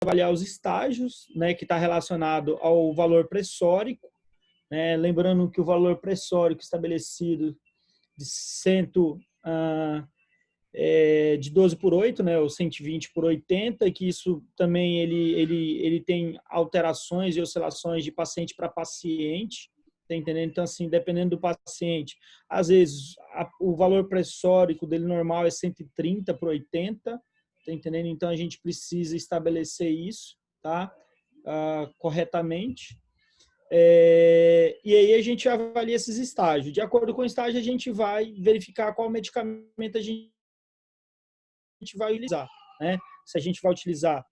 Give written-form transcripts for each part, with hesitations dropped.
avaliar os estágios, né, que está relacionado ao valor pressórico, né, lembrando que o valor pressórico estabelecido de 100, de 12 por 8, né, ou 120 por 80, que isso também ele tem alterações e oscilações de paciente para paciente, tá entendendo? Então, assim, dependendo do paciente, às vezes o valor pressórico dele normal é 130 por 80, tá entendendo? Então, a gente precisa estabelecer isso, tá? Corretamente. E aí a gente avalia esses estágios. De acordo com o estágio, a gente vai verificar qual medicamento a gente vai utilizar, né? Se a gente vai utilizar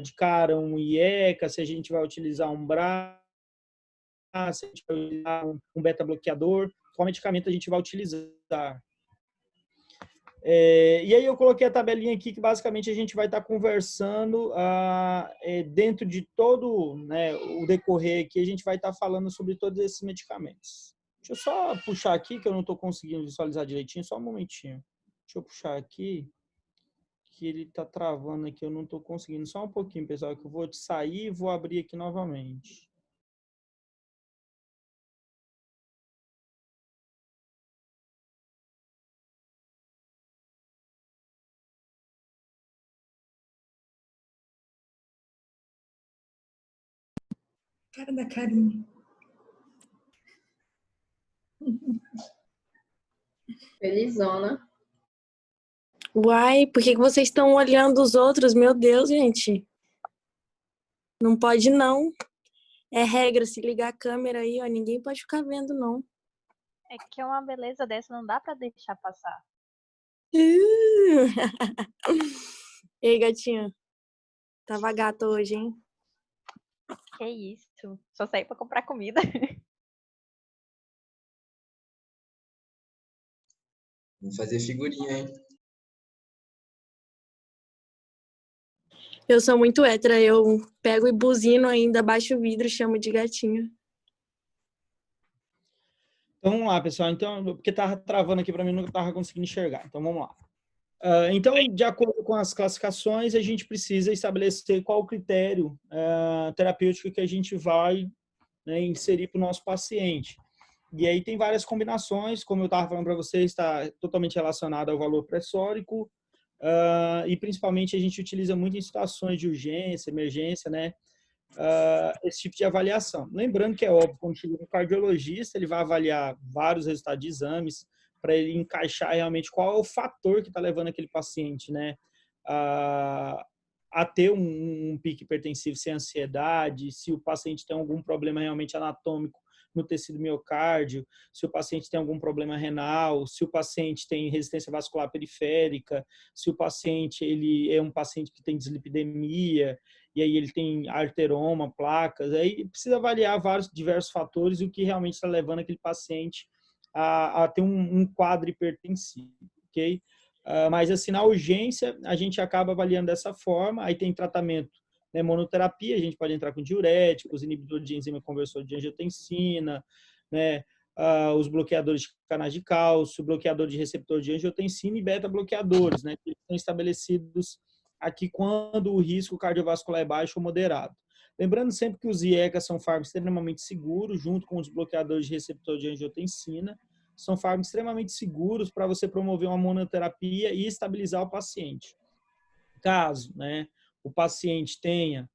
de cara um IECA, se a gente vai utilizar um BRA, se a gente vai utilizar um beta-bloqueador, qual medicamento a gente vai utilizar. E aí eu coloquei a tabelinha aqui que basicamente a gente vai estar conversando dentro de todo, né, o decorrer aqui, a gente vai estar falando sobre todos esses medicamentos. Deixa eu só puxar aqui, que eu não estou conseguindo visualizar direitinho, só um momentinho. Deixa eu puxar aqui, que ele está travando aqui, eu não estou conseguindo. Só um pouquinho, pessoal, que eu vou sair e vou abrir aqui novamente. Cara da Karine. Felizona. Uai, por que vocês estão olhando os outros? Meu Deus, gente. Não pode, não. É regra, se ligar a câmera aí, ó, ninguém pode ficar vendo, não. É que uma beleza dessa não dá pra deixar passar. Ei, gatinha. Tava gata hoje, hein? Que isso? Só saí pra comprar comida. Vamos fazer figurinha, hein? Eu sou muito hétera, eu pego e buzino ainda, baixo o vidro e chamo de gatinha. Então, vamos lá, pessoal. Então, porque estava travando aqui para mim, não estava conseguindo enxergar. Então, vamos lá. Então, de acordo com as classificações, a gente precisa estabelecer qual o critério terapêutico que a gente vai, né, inserir para o nosso paciente. E aí tem várias combinações, como eu estava falando para vocês, está totalmente relacionado ao valor pressórico, e principalmente a gente utiliza muito em situações de urgência, emergência, né? Esse tipo de avaliação. Lembrando que é óbvio, quando chega um cardiologista, ele vai avaliar vários resultados de exames para ele encaixar realmente qual é o fator que está levando aquele paciente, né, a ter um pique hipertensivo sem ansiedade, se o paciente tem algum problema realmente anatômico no tecido miocárdio, se o paciente tem algum problema renal, se o paciente tem resistência vascular periférica, se o paciente ele é um paciente que tem dislipidemia, e aí ele tem arteroma, placas, aí precisa avaliar diversos fatores e o que realmente está levando aquele paciente a ter um quadro hipertensivo, ok? Mas assim, na urgência, a gente acaba avaliando dessa forma, aí tem tratamento, né, monoterapia, a gente pode entrar com diuréticos, inibidor de enzima conversor de angiotensina, né, os bloqueadores de canais de cálcio, bloqueador de receptor de angiotensina e beta-bloqueadores, né, que são estabelecidos aqui quando o risco cardiovascular é baixo ou moderado. Lembrando sempre que os IECA são fármacos extremamente seguros, junto com os bloqueadores de receptor de angiotensina, são fármacos extremamente seguros para você promover uma monoterapia e estabilizar o paciente. Caso, né, o paciente tenha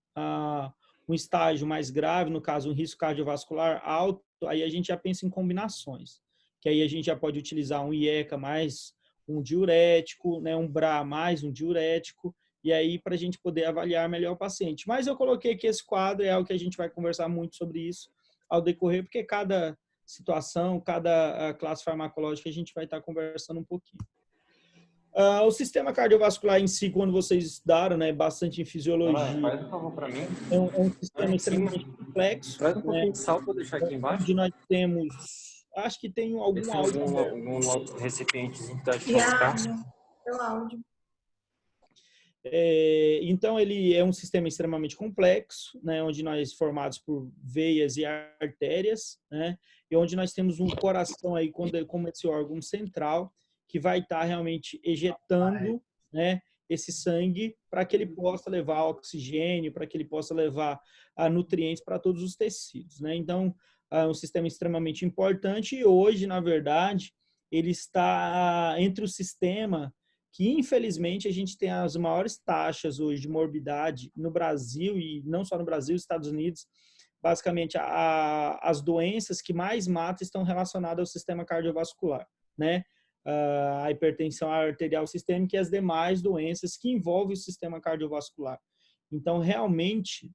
um estágio mais grave, no caso, um risco cardiovascular alto, aí a gente já pensa em combinações, que aí a gente já pode utilizar um IECA mais um diurético, né, um BRA mais um diurético, e aí para a gente poder avaliar melhor o paciente. Mas eu coloquei aqui esse quadro, é algo que a gente vai conversar muito sobre isso ao decorrer, porque cada situação, cada classe farmacológica, a gente vai estar conversando um pouquinho. O sistema cardiovascular em si, quando vocês estudaram, né, bastante em fisiologia, faz um favor para mim. é um sistema extremamente complexo. Traz um pouquinho né, de sal para deixar aqui embaixo. onde nós temos, acho que tem algum áudio. Algum recipientezinho que tá de Pelo áudio. Então, ele é um sistema extremamente complexo, né, onde nós formados por veias e artérias, né, e onde nós temos um coração aí como esse órgão central que vai estar realmente ejetando, né, esse sangue para que ele possa levar oxigênio, para que ele possa levar nutrientes para todos os tecidos, né? Então, é um sistema extremamente importante e hoje, na verdade, ele está entre o sistema que, infelizmente, a gente tem as maiores taxas hoje de morbidade no Brasil, e não só no Brasil, Estados Unidos. Basicamente, as doenças que mais matam estão relacionadas ao sistema cardiovascular, né? A hipertensão arterial sistêmica e as demais doenças que envolvem o sistema cardiovascular. Então, realmente,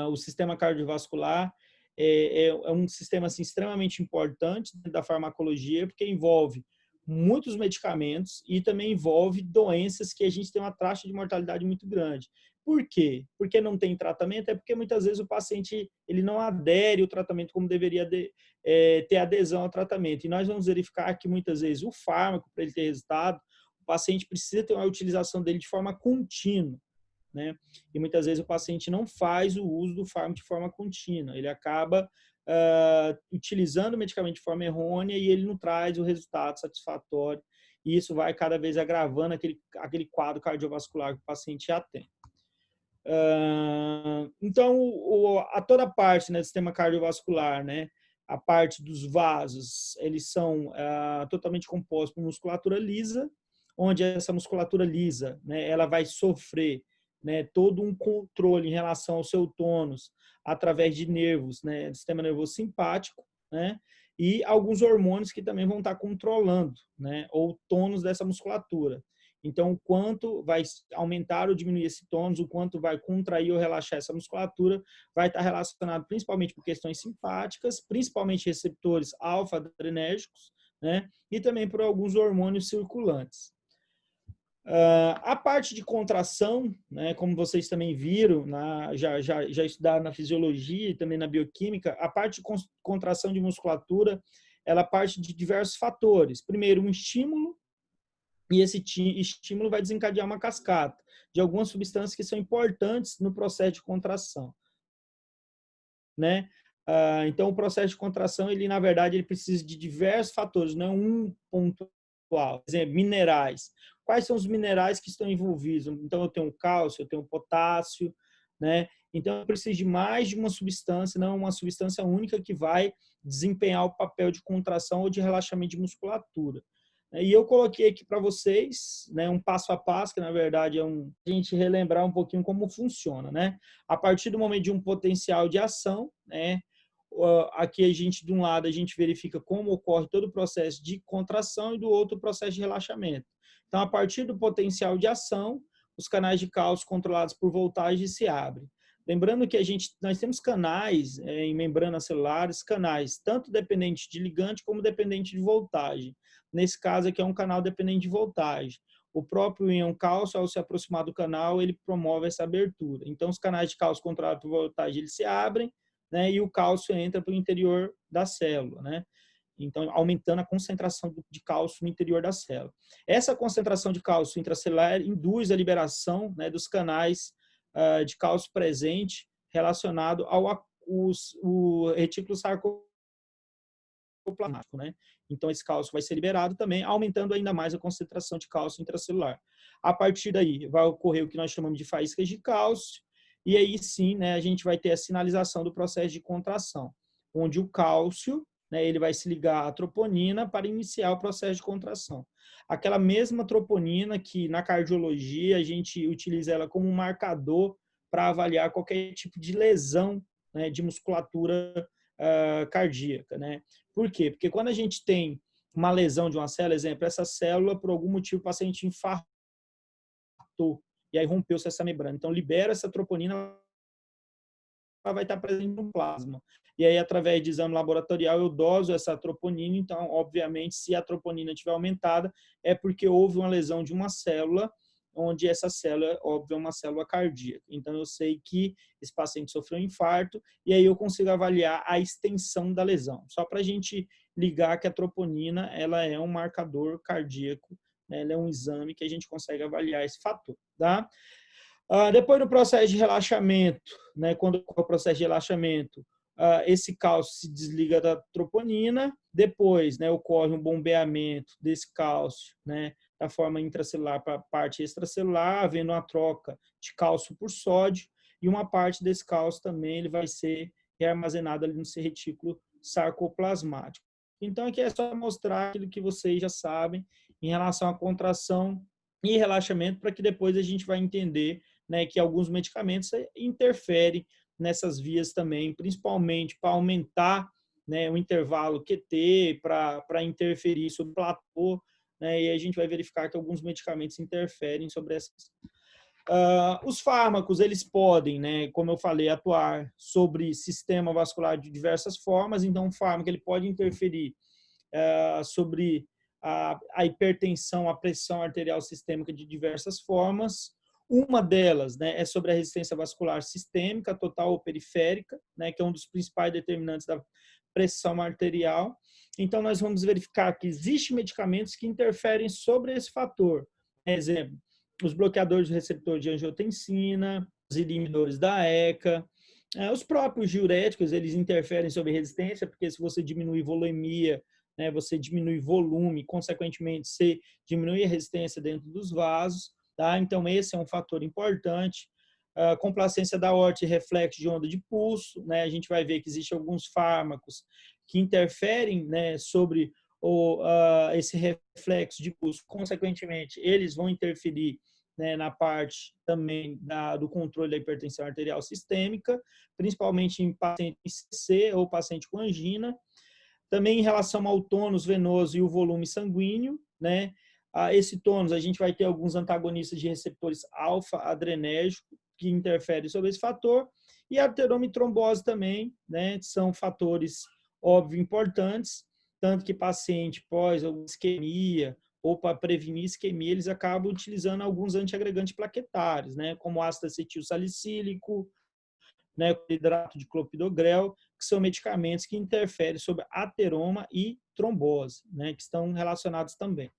o sistema cardiovascular é um sistema assim, extremamente importante da farmacologia, porque envolve muitos medicamentos e também envolve doenças que a gente tem uma taxa de mortalidade muito grande. Por quê? Porque não tem tratamento? É porque muitas vezes o paciente ele não adere ao tratamento como deveria ter adesão ao tratamento. E nós vamos verificar que muitas vezes o fármaco, para ele ter resultado, o paciente precisa ter uma utilização dele de forma contínua, né? E muitas vezes o paciente não faz o uso do fármaco de forma contínua. Ele acaba utilizando o medicamento de forma errônea e ele não traz o resultado satisfatório. E isso vai cada vez agravando aquele quadro cardiovascular que o paciente já tem. Então, toda a parte, né, do sistema cardiovascular, né, a parte dos vasos, eles são totalmente compostos por musculatura lisa, onde essa musculatura lisa, né, ela vai sofrer, né, todo um controle em relação ao seu tônus através de nervos, né, do sistema nervoso simpático, né, e alguns hormônios que também vão estar controlando, né, o tônus dessa musculatura. Então, o quanto vai aumentar ou diminuir esse tônus, o quanto vai contrair ou relaxar essa musculatura, vai estar relacionado principalmente por questões simpáticas, principalmente receptores alfa-adrenérgicos, né, e também por alguns hormônios circulantes. A parte de contração, né, como vocês também viram, já estudaram na fisiologia e também na bioquímica, a parte de contração de musculatura, ela parte de diversos fatores. Primeiro, um estímulo, e esse estímulo vai desencadear uma cascata de algumas substâncias que são importantes no processo de contração, né? Então, o processo de contração, ele na verdade, ele precisa de diversos fatores, não é um pontual. Por exemplo, minerais. Quais são os minerais que estão envolvidos? Então, eu tenho cálcio, eu tenho potássio, né? Então, eu preciso de mais de uma substância, não uma substância única que vai desempenhar o papel de contração ou de relaxamento de musculatura. E eu coloquei aqui para vocês, né, um passo a passo, que na verdade é a gente relembrar um pouquinho como funciona, né? A partir do momento de um potencial de ação, né? Aqui a gente, de um lado, a gente verifica como ocorre todo o processo de contração e do outro o processo de relaxamento. Então, a partir do potencial de ação, os canais de cálcio controlados por voltagem se abrem. Lembrando que nós temos canais em membranas celulares, canais tanto dependentes de ligante como dependente de voltagem. Nesse caso aqui é um canal dependente de voltagem. O próprio íon cálcio, ao se aproximar do canal, ele promove essa abertura. Então, os canais de cálcio controlados por voltagem eles se abrem, né, e o cálcio entra para o interior da célula, né? Então, aumentando a concentração de cálcio no interior da célula. Essa concentração de cálcio intracelular induz a liberação, né, dos canais de cálcio presente relacionado ao retículo sarcoplasmático, né? Então, esse cálcio vai ser liberado também, aumentando ainda mais a concentração de cálcio intracelular. A partir daí, vai ocorrer o que nós chamamos de faíscas de cálcio, e aí sim, né, a gente vai ter a sinalização do processo de contração, onde o cálcio, né, ele vai se ligar à troponina para iniciar o processo de contração. Aquela mesma troponina que na cardiologia a gente utiliza ela como um marcador para avaliar qualquer tipo de lesão, né, de musculatura cardíaca, né? Por quê? Porque quando a gente tem uma lesão de uma célula, exemplo, essa célula, por algum motivo, o paciente infartou, e aí rompeu-se essa membrana. Então, libera essa troponina, ela vai estar presente no plasma. E aí, através de exame laboratorial, eu doso essa troponina. Então, obviamente, se a troponina estiver aumentada, é porque houve uma lesão de uma célula, onde essa célula, óbvio, é uma célula cardíaca. Então, eu sei que esse paciente sofreu um infarto, e aí eu consigo avaliar a extensão da lesão. Só para a gente ligar que a troponina, ela é um marcador cardíaco, né? Ela é um exame que a gente consegue avaliar esse fator, tá? Depois do processo de relaxamento, né, quando ocorre o processo de relaxamento, esse cálcio se desliga da troponina, depois, né, ocorre um bombeamento desse cálcio, né, da forma intracelular para a parte extracelular, havendo uma troca de cálcio por sódio, e uma parte desse cálcio também ele vai ser rearmazenado ali no seu retículo sarcoplasmático. Então, aqui é só mostrar aquilo que vocês já sabem em relação à contração e relaxamento, para que depois a gente vai entender, né, que alguns medicamentos interferem nessas vias também, principalmente para aumentar, né, o intervalo QT, para interferir sobre o platô, né, e a gente vai verificar que alguns medicamentos interferem sobre essas. Os fármacos, eles podem, né, como eu falei, atuar sobre sistema vascular de diversas formas. Então, o fármaco ele pode interferir sobre a hipertensão, a pressão arterial sistêmica de diversas formas. Uma delas, né, é sobre a resistência vascular sistêmica, total ou periférica, né, que é um dos principais determinantes da pressão arterial. Então, nós vamos verificar que existem medicamentos que interferem sobre esse fator. Exemplo, os bloqueadores do receptor de angiotensina, os inibidores da ECA, os próprios diuréticos, eles interferem sobre resistência, porque se você diminui volemia, né, você diminui volume, consequentemente, você diminui a resistência dentro dos vasos. Tá? Então, esse é um fator importante. Complacência da aorta e reflexo de onda de pulso, né? A gente vai ver que existem alguns fármacos que interferem, né, sobre esse reflexo de pulso. Consequentemente, eles vão interferir, né, na parte também do controle da hipertensão arterial sistêmica, principalmente em paciente CC ou paciente com angina. Também em relação ao tônus venoso e o volume sanguíneo, né? Esse tônus, a gente vai ter alguns antagonistas de receptores alfa-adrenérgico que interferem sobre esse fator, e arteroma e trombose também, né? São fatores, óbvio, importantes, tanto que paciente pós isquemia ou para prevenir isquemia, eles acabam utilizando alguns antiagregantes plaquetários, né? Como ácido acetil salicílico, né, hidrato de clopidogrel, que são medicamentos que interferem sobre ateroma e trombose, né, que estão relacionados também.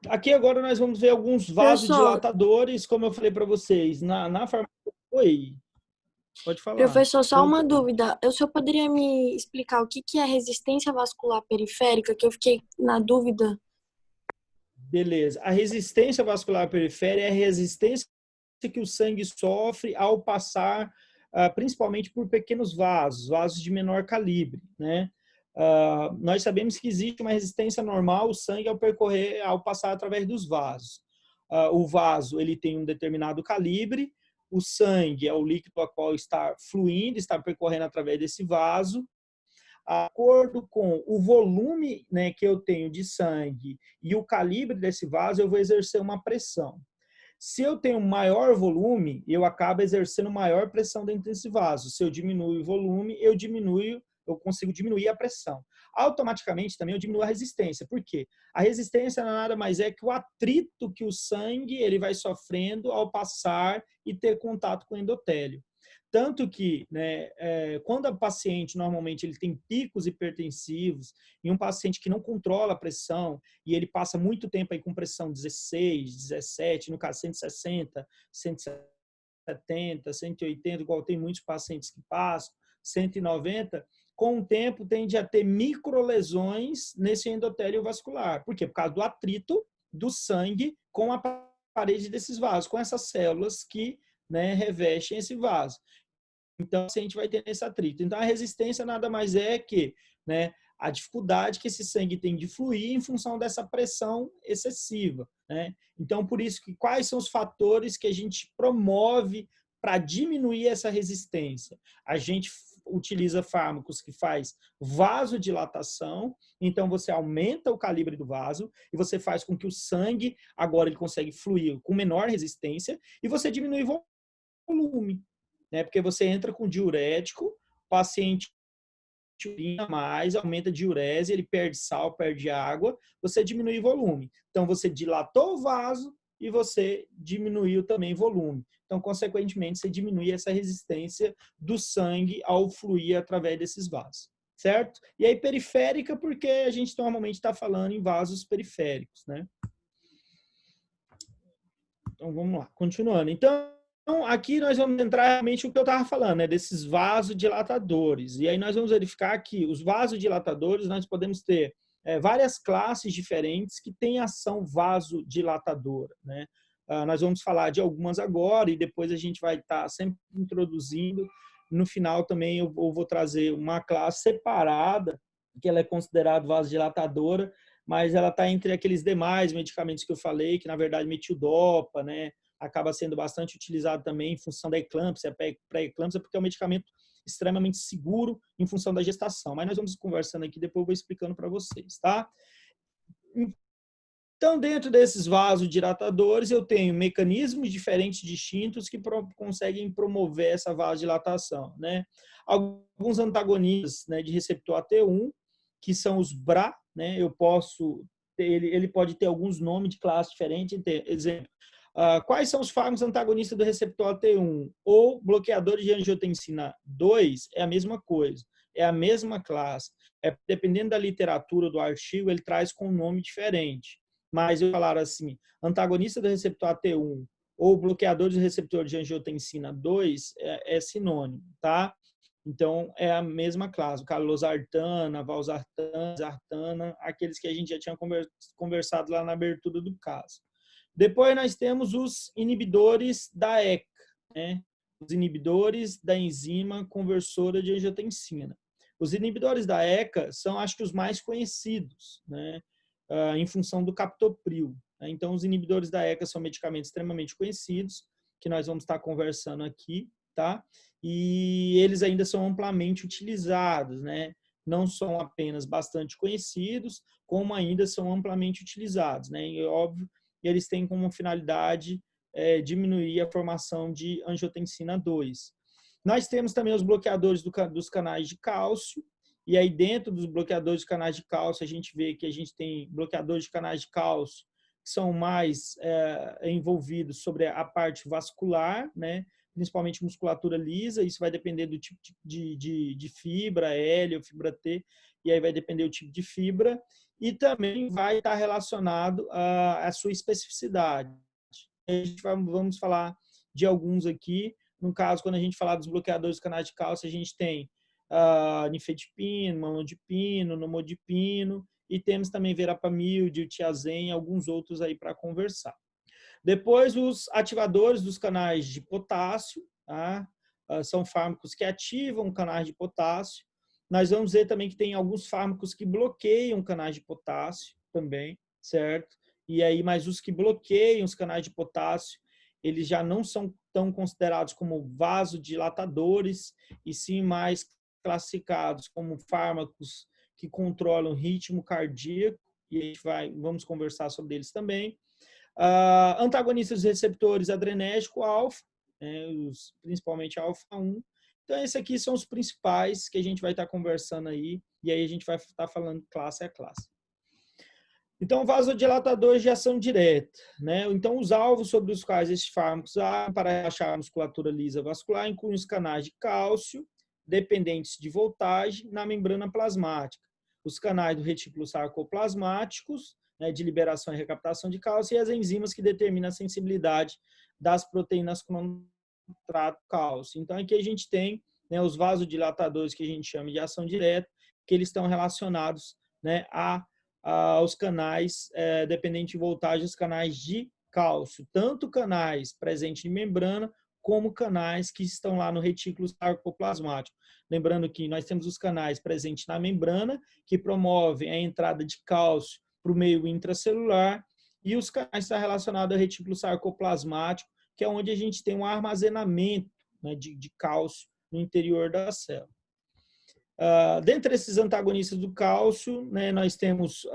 Aqui agora nós vamos ver alguns vasodilatadores, como eu falei para vocês, na farmácia. Oi, pode falar. Professor, só uma dúvida. O senhor poderia me explicar o que é resistência vascular periférica, que eu fiquei na dúvida? Beleza. A resistência vascular periférica é a resistência que o sangue sofre ao passar, principalmente por pequenos vasos de menor calibre, né? Nós sabemos que existe uma resistência normal, o sangue ao passar através dos vasos. O vaso, ele tem um determinado calibre, o sangue é o líquido a qual está fluindo, está percorrendo através desse vaso. De acordo com o volume, né, que eu tenho de sangue e o calibre desse vaso, eu vou exercer uma pressão. Se eu tenho maior volume, eu acabo exercendo maior pressão dentro desse vaso. Se eu diminuo o volume, eu consigo diminuir a pressão. Automaticamente também eu diminuo a resistência. Por quê? A resistência nada mais é que o atrito que o sangue ele vai sofrendo ao passar e ter contato com o endotélio. Tanto que, né, quando o paciente, normalmente, ele tem picos hipertensivos, e um paciente que não controla a pressão, e ele passa muito tempo aí com pressão 16, 17, no caso 160, 170, 180, igual tem muitos pacientes que passam, 190, com o tempo tende a ter microlesões nesse endotélio vascular. Por quê? Por causa do atrito do sangue com a parede desses vasos, com essas células que, né, revestem esse vaso. Então, a gente vai ter esse atrito. Então, a resistência nada mais é que, né, a dificuldade que esse sangue tem de fluir em função dessa pressão excessiva, né? Então, por isso, que quais são os fatores que a gente promove para diminuir essa resistência? A gente utiliza fármacos que faz vasodilatação, então você aumenta o calibre do vaso e você faz com que o sangue, agora ele consegue fluir com menor resistência e você diminui o volume, né? Porque você entra com diurético, o paciente urina mais, aumenta a diurese, ele perde sal, perde água, você diminui o volume. Então, você dilatou o vaso e você diminuiu também o volume. Então, consequentemente, você diminui essa resistência do sangue ao fluir através desses vasos, certo? E aí, periférica, porque a gente normalmente está falando em vasos periféricos, né? Então, vamos lá, continuando. Então, Então, aqui nós vamos entrar realmente no que eu estava falando, né, desses vasodilatadores. E aí nós vamos verificar que os vasodilatadores, nós podemos ter várias classes diferentes que têm ação vasodilatadora, né? Nós vamos falar de algumas agora e depois a gente vai estar sempre introduzindo. No final também eu vou trazer uma classe separada, que ela é considerada vasodilatadora, mas ela está entre aqueles demais medicamentos que eu falei, que na verdade metildopa, né? Acaba sendo bastante utilizado também em função da eclâmpsia, pré-eclâmpsia, porque é um medicamento extremamente seguro em função da gestação. Mas nós vamos conversando aqui, depois eu vou explicando para vocês, tá? Então, dentro desses vasodilatadores, eu tenho mecanismos diferentes, distintos, que conseguem promover essa vasodilatação, né? Alguns antagonistas, né, de receptor AT1, que são os BRA, né? Ele pode ter alguns nomes de classe diferentes, exemplo. Quais são os fármacos antagonistas do receptor AT1? Ou bloqueadores de angiotensina 2 é a mesma coisa, é a mesma classe. Dependendo da literatura do artigo, ele traz com um nome diferente. Mas eu falar assim, antagonista do receptor AT1 ou bloqueador do receptor de angiotensina 2 é sinônimo, tá? Então, é a mesma classe. Losartana, valsartana, sartana, aqueles que a gente já tinha conversado lá na abertura do caso. Depois nós temos os inibidores da ECA, né? Os inibidores da enzima conversora de angiotensina. Os inibidores da ECA são, acho que, os mais conhecidos, né? Em função do captopril. Né? Então, os inibidores da ECA são medicamentos extremamente conhecidos, que nós vamos estar conversando aqui, tá? E eles ainda são amplamente utilizados, né? Não são apenas bastante conhecidos, como ainda são amplamente utilizados, né? E, óbvio, eles têm como finalidade diminuir a formação de angiotensina 2. Nós temos também os bloqueadores dos canais de cálcio, e aí dentro dos bloqueadores de canais de cálcio, a gente vê que a gente tem bloqueadores de canais de cálcio que são mais envolvidos sobre a parte vascular, né? Principalmente musculatura lisa, isso vai depender do tipo de fibra, L ou fibra T, e aí vai depender do tipo de fibra, e também vai estar relacionado à sua especificidade. Vamos falar de alguns aqui. No caso, quando a gente falar dos bloqueadores dos canais de cálcio, a gente tem nifedipino, mamodipino, nomodipino, e temos também verapamil, diltiazem, alguns outros aí para conversar. Depois, os ativadores dos canais de potássio, tá? São fármacos que ativam canais de potássio. Nós vamos ver também que tem alguns fármacos que bloqueiam canais de potássio também, certo? E aí, mas os que bloqueiam os canais de potássio, eles já não são tão considerados como vasodilatadores, e sim mais classificados como fármacos que controlam o ritmo cardíaco, e a gente vamos conversar sobre eles também. Antagonistas dos receptores adrenérgico alfa, né, principalmente alfa-1. Então, esses aqui são os principais que a gente vai estar conversando aí, e aí a gente vai estar falando classe a classe. Então, vasodilatadores de ação direta, né? Então, os alvos sobre os quais esses fármacos agem para relaxar a musculatura lisa vascular incluem os canais de cálcio, dependentes de voltagem, na membrana plasmática, os canais do retículo sarcoplasmáticos, né, de liberação e recaptação de cálcio, e as enzimas que determinam a sensibilidade das proteínas cronotrato cálcio. Então, aqui a gente tem, né, os vasodilatadores que a gente chama de ação direta, que eles estão relacionados, né, aos canais, dependente de voltagem, os canais de cálcio, tanto canais presentes em membrana, como canais que estão lá no retículo sarcoplasmático. Lembrando que nós temos os canais presentes na membrana, que promovem a entrada de cálcio para o meio intracelular, e os canais estão relacionados ao retículo sarcoplasmático, que é onde a gente tem um armazenamento, né, de cálcio no interior da célula. Dentre esses antagonistas do cálcio, né, nós temos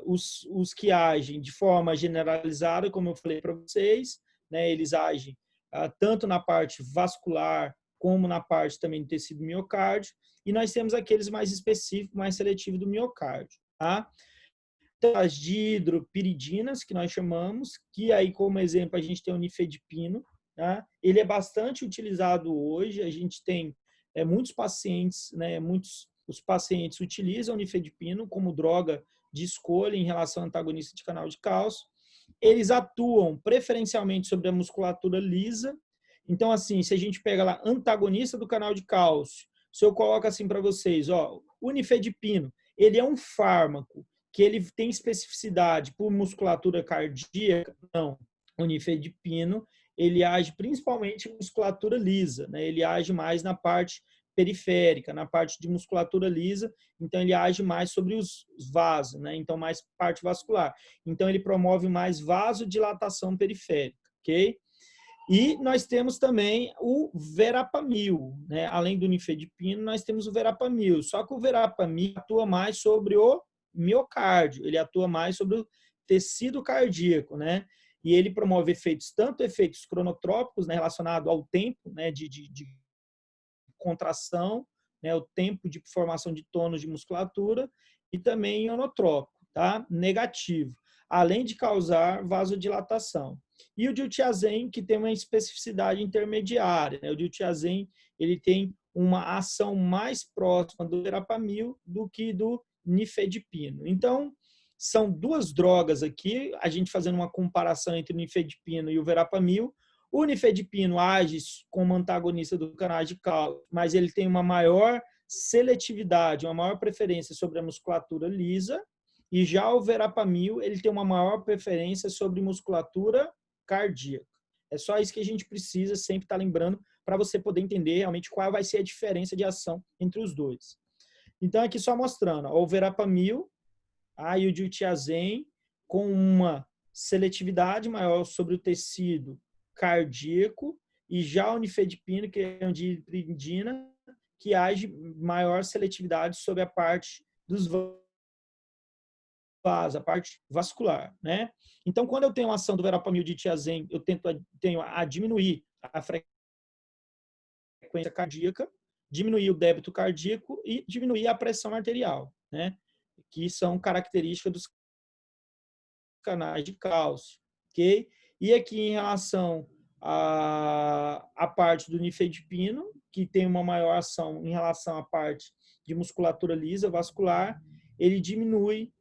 os que agem de forma generalizada, como eu falei para vocês, né, eles agem tanto na parte vascular, como na parte também do tecido miocárdio, e nós temos aqueles mais específicos, mais seletivos do miocárdio, tá? Então, as dihidropiridinas, que nós chamamos, que aí, como exemplo, a gente tem o nifedipino, tá? Ele é bastante utilizado hoje, a gente tem muitos pacientes, né, os pacientes utilizam o nifedipino como droga de escolha em relação ao antagonista de canal de cálcio. Eles atuam preferencialmente sobre a musculatura lisa Então, assim, se a gente pega lá antagonista do canal de cálcio, se eu coloco assim para vocês, ó, o nifedipino, ele é um fármaco que ele tem especificidade por musculatura cardíaca? Não. O nifedipino, ele age principalmente em musculatura lisa, né? Ele age mais na parte periférica, na parte de musculatura lisa, então ele age mais sobre os vasos, né? Então mais parte vascular. Então ele promove mais vasodilatação periférica, ok? E nós temos também o verapamil, né? Além do nifedipino, nós temos o verapamil. Só que o verapamil atua mais sobre o miocárdio, ele atua mais sobre o tecido cardíaco, né? E ele promove efeitos, tanto efeitos cronotrópicos, né, relacionados ao tempo, né, de contração, né, o tempo de formação de tônus de musculatura, e também ionotrópico, tá? Negativo, além de causar vasodilatação. E o diltiazem, que tem uma especificidade intermediária, né? O diltiazem, ele tem uma ação mais próxima do verapamil do que do nifedipino. Então, são duas drogas aqui, a gente fazendo uma comparação entre o nifedipino e o verapamil. O nifedipino age como antagonista do canal de cálcio, mas ele tem uma maior seletividade, uma maior preferência sobre a musculatura lisa, e já o verapamil, ele tem uma maior preferência sobre musculatura cardíaca. É só isso que a gente precisa sempre estar lembrando para você poder entender realmente qual vai ser a diferença de ação entre os dois. Então, aqui só mostrando, ó, o verapamil e o diltiazem com uma seletividade maior sobre o tecido cardíaco, e já o nifedipino, que é angiotensina, que age maior seletividade sobre a parte dos vasos, a parte vascular, né? Então, quando eu tenho uma ação do verapamil e diltiazem, eu tenho a diminuir a frequência cardíaca, diminuir o débito cardíaco e diminuir a pressão arterial, né? Que são características dos canais de cálcio, ok? E aqui em relação à parte do nifedipino, que tem uma maior ação em relação à parte de musculatura lisa vascular, ele diminui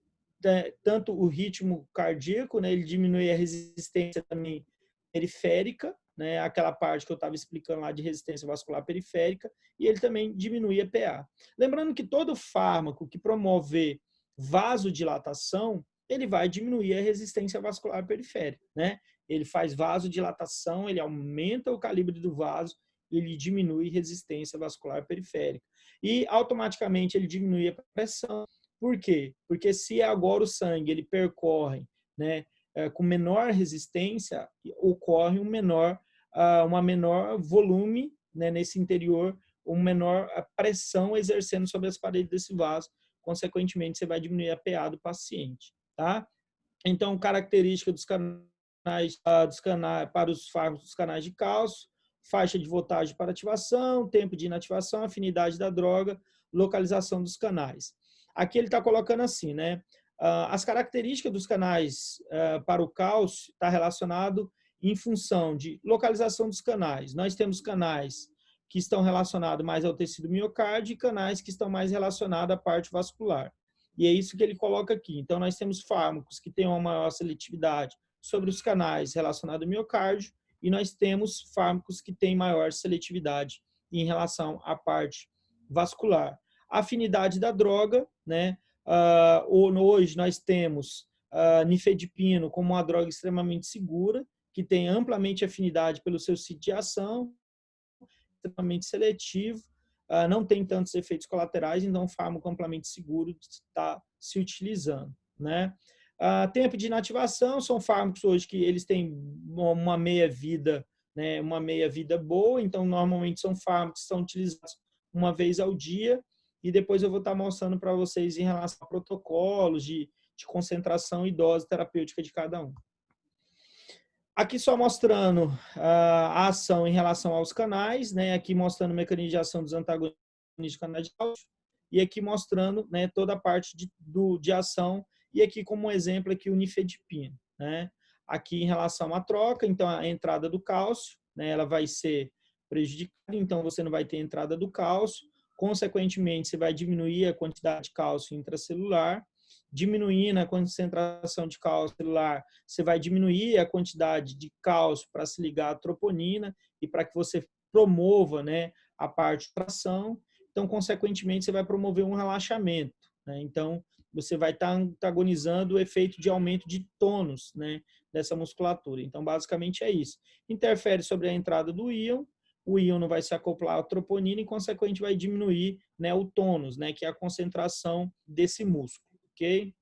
tanto o ritmo cardíaco, né? Ele diminui a resistência também periférica, né? Aquela parte que eu estava explicando lá de resistência vascular periférica, e ele também diminui a PA. Lembrando que todo fármaco que promover vasodilatação, ele vai diminuir a resistência vascular periférica, né? Ele faz vasodilatação, ele aumenta o calibre do vaso, ele diminui resistência vascular periférica. E automaticamente ele diminui a pressão. Por quê? Porque se agora o sangue ele percorre, né, com menor resistência, ocorre uma menor volume, né, nesse interior, uma menor pressão exercendo sobre as paredes desse vaso. Consequentemente, você vai diminuir a PA do paciente, tá? Então, característica dos canais para os fármacos dos canais de cálcio: faixa de voltagem para ativação, tempo de inativação, afinidade da droga, localização dos canais. Aqui ele está colocando assim, né? As características dos canais para o cálcio está relacionado em função de localização dos canais. Nós temos canais que estão relacionados mais ao tecido miocárdio e canais que estão mais relacionados à parte vascular. E é isso que ele coloca aqui. Então, nós temos fármacos que têm uma maior seletividade sobre os canais relacionados ao miocárdio, e nós temos fármacos que têm maior seletividade em relação à parte vascular. A afinidade da droga, né? Hoje nós temos nifedipino como uma droga extremamente segura, que tem amplamente afinidade pelo seu sítio de ação, extremamente seletivo, não tem tantos efeitos colaterais, então é um fármaco amplamente seguro de estar se utilizando, né? Tempo de inativação são fármacos hoje que eles têm uma meia-vida, né, uma meia-vida boa, então normalmente são fármacos que são utilizados uma vez ao dia, e depois eu vou estar mostrando para vocês em relação a protocolos de concentração e dose terapêutica de cada um. Aqui só mostrando a ação em relação aos canais, né? Aqui mostrando o mecanismo de ação dos antagonistas do canal de cálcio, e aqui mostrando, né, toda a parte de ação, e aqui como exemplo aqui o nifedipino, né? Aqui em relação à troca, então a entrada do cálcio, né, ela vai ser prejudicada, então você não vai ter entrada do cálcio, consequentemente você vai diminuir a quantidade de cálcio intracelular, diminuindo a concentração de cálcio celular, você vai diminuir a quantidade de cálcio para se ligar à troponina e para que você promova, né, a parte de tração. Então, consequentemente, você vai promover um relaxamento, né? Então, você vai estar antagonizando o efeito de aumento de tônus, né, dessa musculatura. Então, basicamente é isso. Interfere sobre a entrada do íon, o íon não vai se acoplar à troponina e, consequentemente, vai diminuir, né, o tônus, né, que é a concentração desse músculo, ok?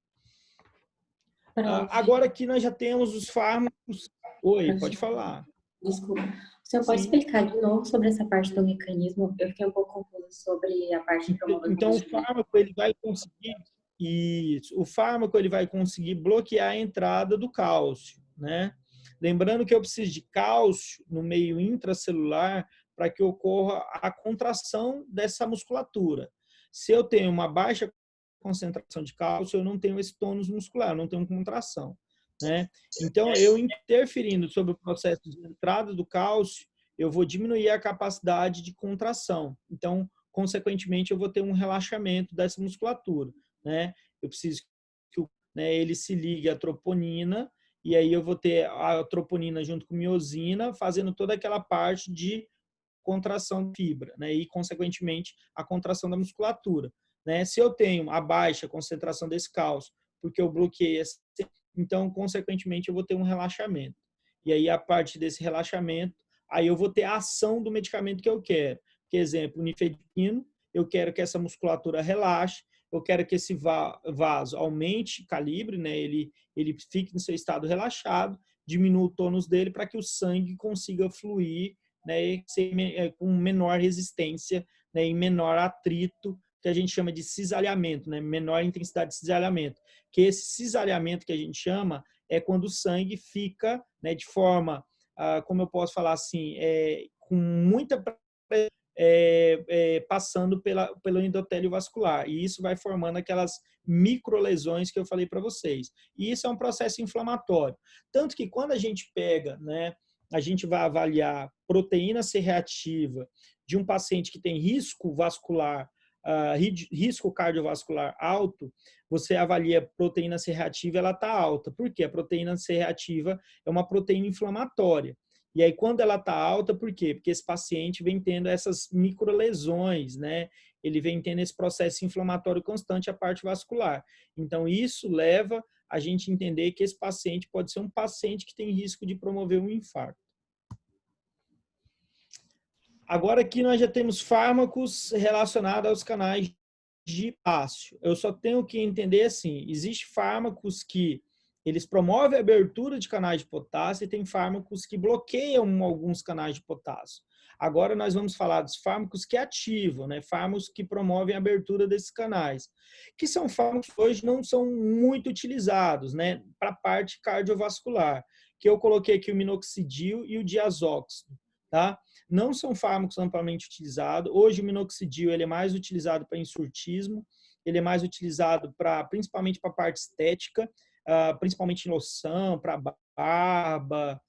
Agora aqui nós já temos os fármacos. Oi, pode falar. Desculpa. O senhor pode Sim. explicar de novo sobre essa parte do mecanismo? Eu fiquei um pouco confusa sobre a parte de promover. Então, o fármaco ele vai conseguir isso. O fármaco ele vai conseguir bloquear a entrada do cálcio, né? Lembrando que eu preciso de cálcio no meio intracelular para que ocorra a contração dessa musculatura. Se eu tenho uma baixa concentração de cálcio, eu não tenho esse tônus muscular, eu não tenho contração, né? Então, eu interferindo sobre o processo de entrada do cálcio, eu vou diminuir a capacidade de contração. Então, consequentemente, eu vou ter um relaxamento dessa musculatura, né? Eu preciso que né, ele se ligue à troponina, e aí eu vou ter a troponina junto com miosina, fazendo toda aquela parte de contração de fibra, né? E, consequentemente, a contração da musculatura, né? Se eu tenho a baixa concentração desse cálcio, porque eu bloqueei esse, então, consequentemente, eu vou ter um relaxamento. E aí, a partir desse relaxamento, aí eu vou ter a ação do medicamento que eu quero. Por exemplo, o nifedipino, eu quero que essa musculatura relaxe, eu quero que esse vaso aumente calibre, né? Ele fique no seu estado relaxado, diminua o tônus dele para que o sangue consiga fluir, né, com menor resistência, né, e menor atrito, que a gente chama de cisalhamento, né, menor intensidade de cisalhamento. Que esse cisalhamento que a gente chama é quando o sangue fica, né, de forma, como eu posso falar assim, com muita passando pelo endotélio vascular. E isso vai formando aquelas microlesões que eu falei para vocês. E isso é um processo inflamatório. Tanto que quando a gente pega, né, a gente vai avaliar proteína C reativa de um paciente que tem risco vascular, risco cardiovascular alto, você avalia a proteína C reativa, ela está alta. Por quê? A proteína C reativa é uma proteína inflamatória. E aí, quando ela está alta, por quê? Porque esse paciente vem tendo essas microlesões, né? Ele vem tendo esse processo inflamatório constante à parte vascular. Então, isso leva a gente a entender que esse paciente pode ser um paciente que tem risco de promover um infarto. Agora aqui nós já temos fármacos relacionados aos canais de potássio. Eu só tenho que entender assim, existem fármacos que eles promovem a abertura de canais de potássio e tem fármacos que bloqueiam alguns canais de potássio. Agora nós vamos falar dos fármacos que ativam, né? Fármacos que promovem a abertura desses canais, que são fármacos que hoje não são muito utilizados, né? Para a parte cardiovascular, que eu coloquei aqui o minoxidil e o diazóxido, tá? Não são fármacos amplamente utilizados. Hoje o minoxidil ele é mais utilizado para insurtismo, ele é mais utilizado principalmente para a parte estética, principalmente em loção, para barba,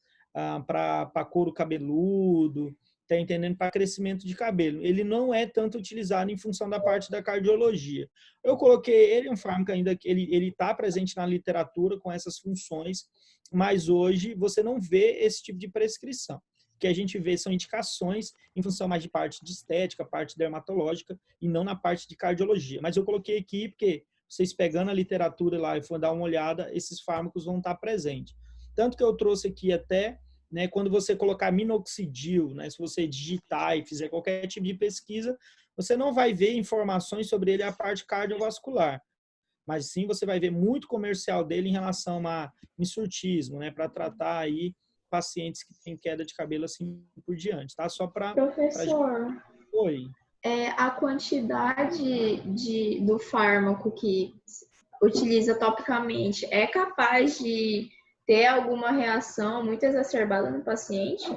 para couro cabeludo, tá entendendo? Para crescimento de cabelo. Ele não é tanto utilizado em função da parte da cardiologia. Eu coloquei ele, um fármaco ainda que ele está presente na literatura com essas funções, mas hoje você não vê esse tipo de prescrição. O que a gente vê são indicações em função mais de parte de estética, parte dermatológica e não na parte de cardiologia. Mas eu coloquei aqui porque vocês pegando a literatura lá e for dar uma olhada, esses fármacos vão estar presentes. Tanto que eu trouxe aqui até, né, quando você colocar minoxidil, né, se você digitar e fizer qualquer tipo de pesquisa, você não vai ver informações sobre ele a parte cardiovascular, mas sim você vai ver muito comercial dele em relação a insurtismo, né, para tratar aí pacientes que têm queda de cabelo assim por diante, tá? Só para Professor, Oi. a quantidade do fármaco que utiliza topicamente é capaz de ter alguma reação muito exacerbada no paciente?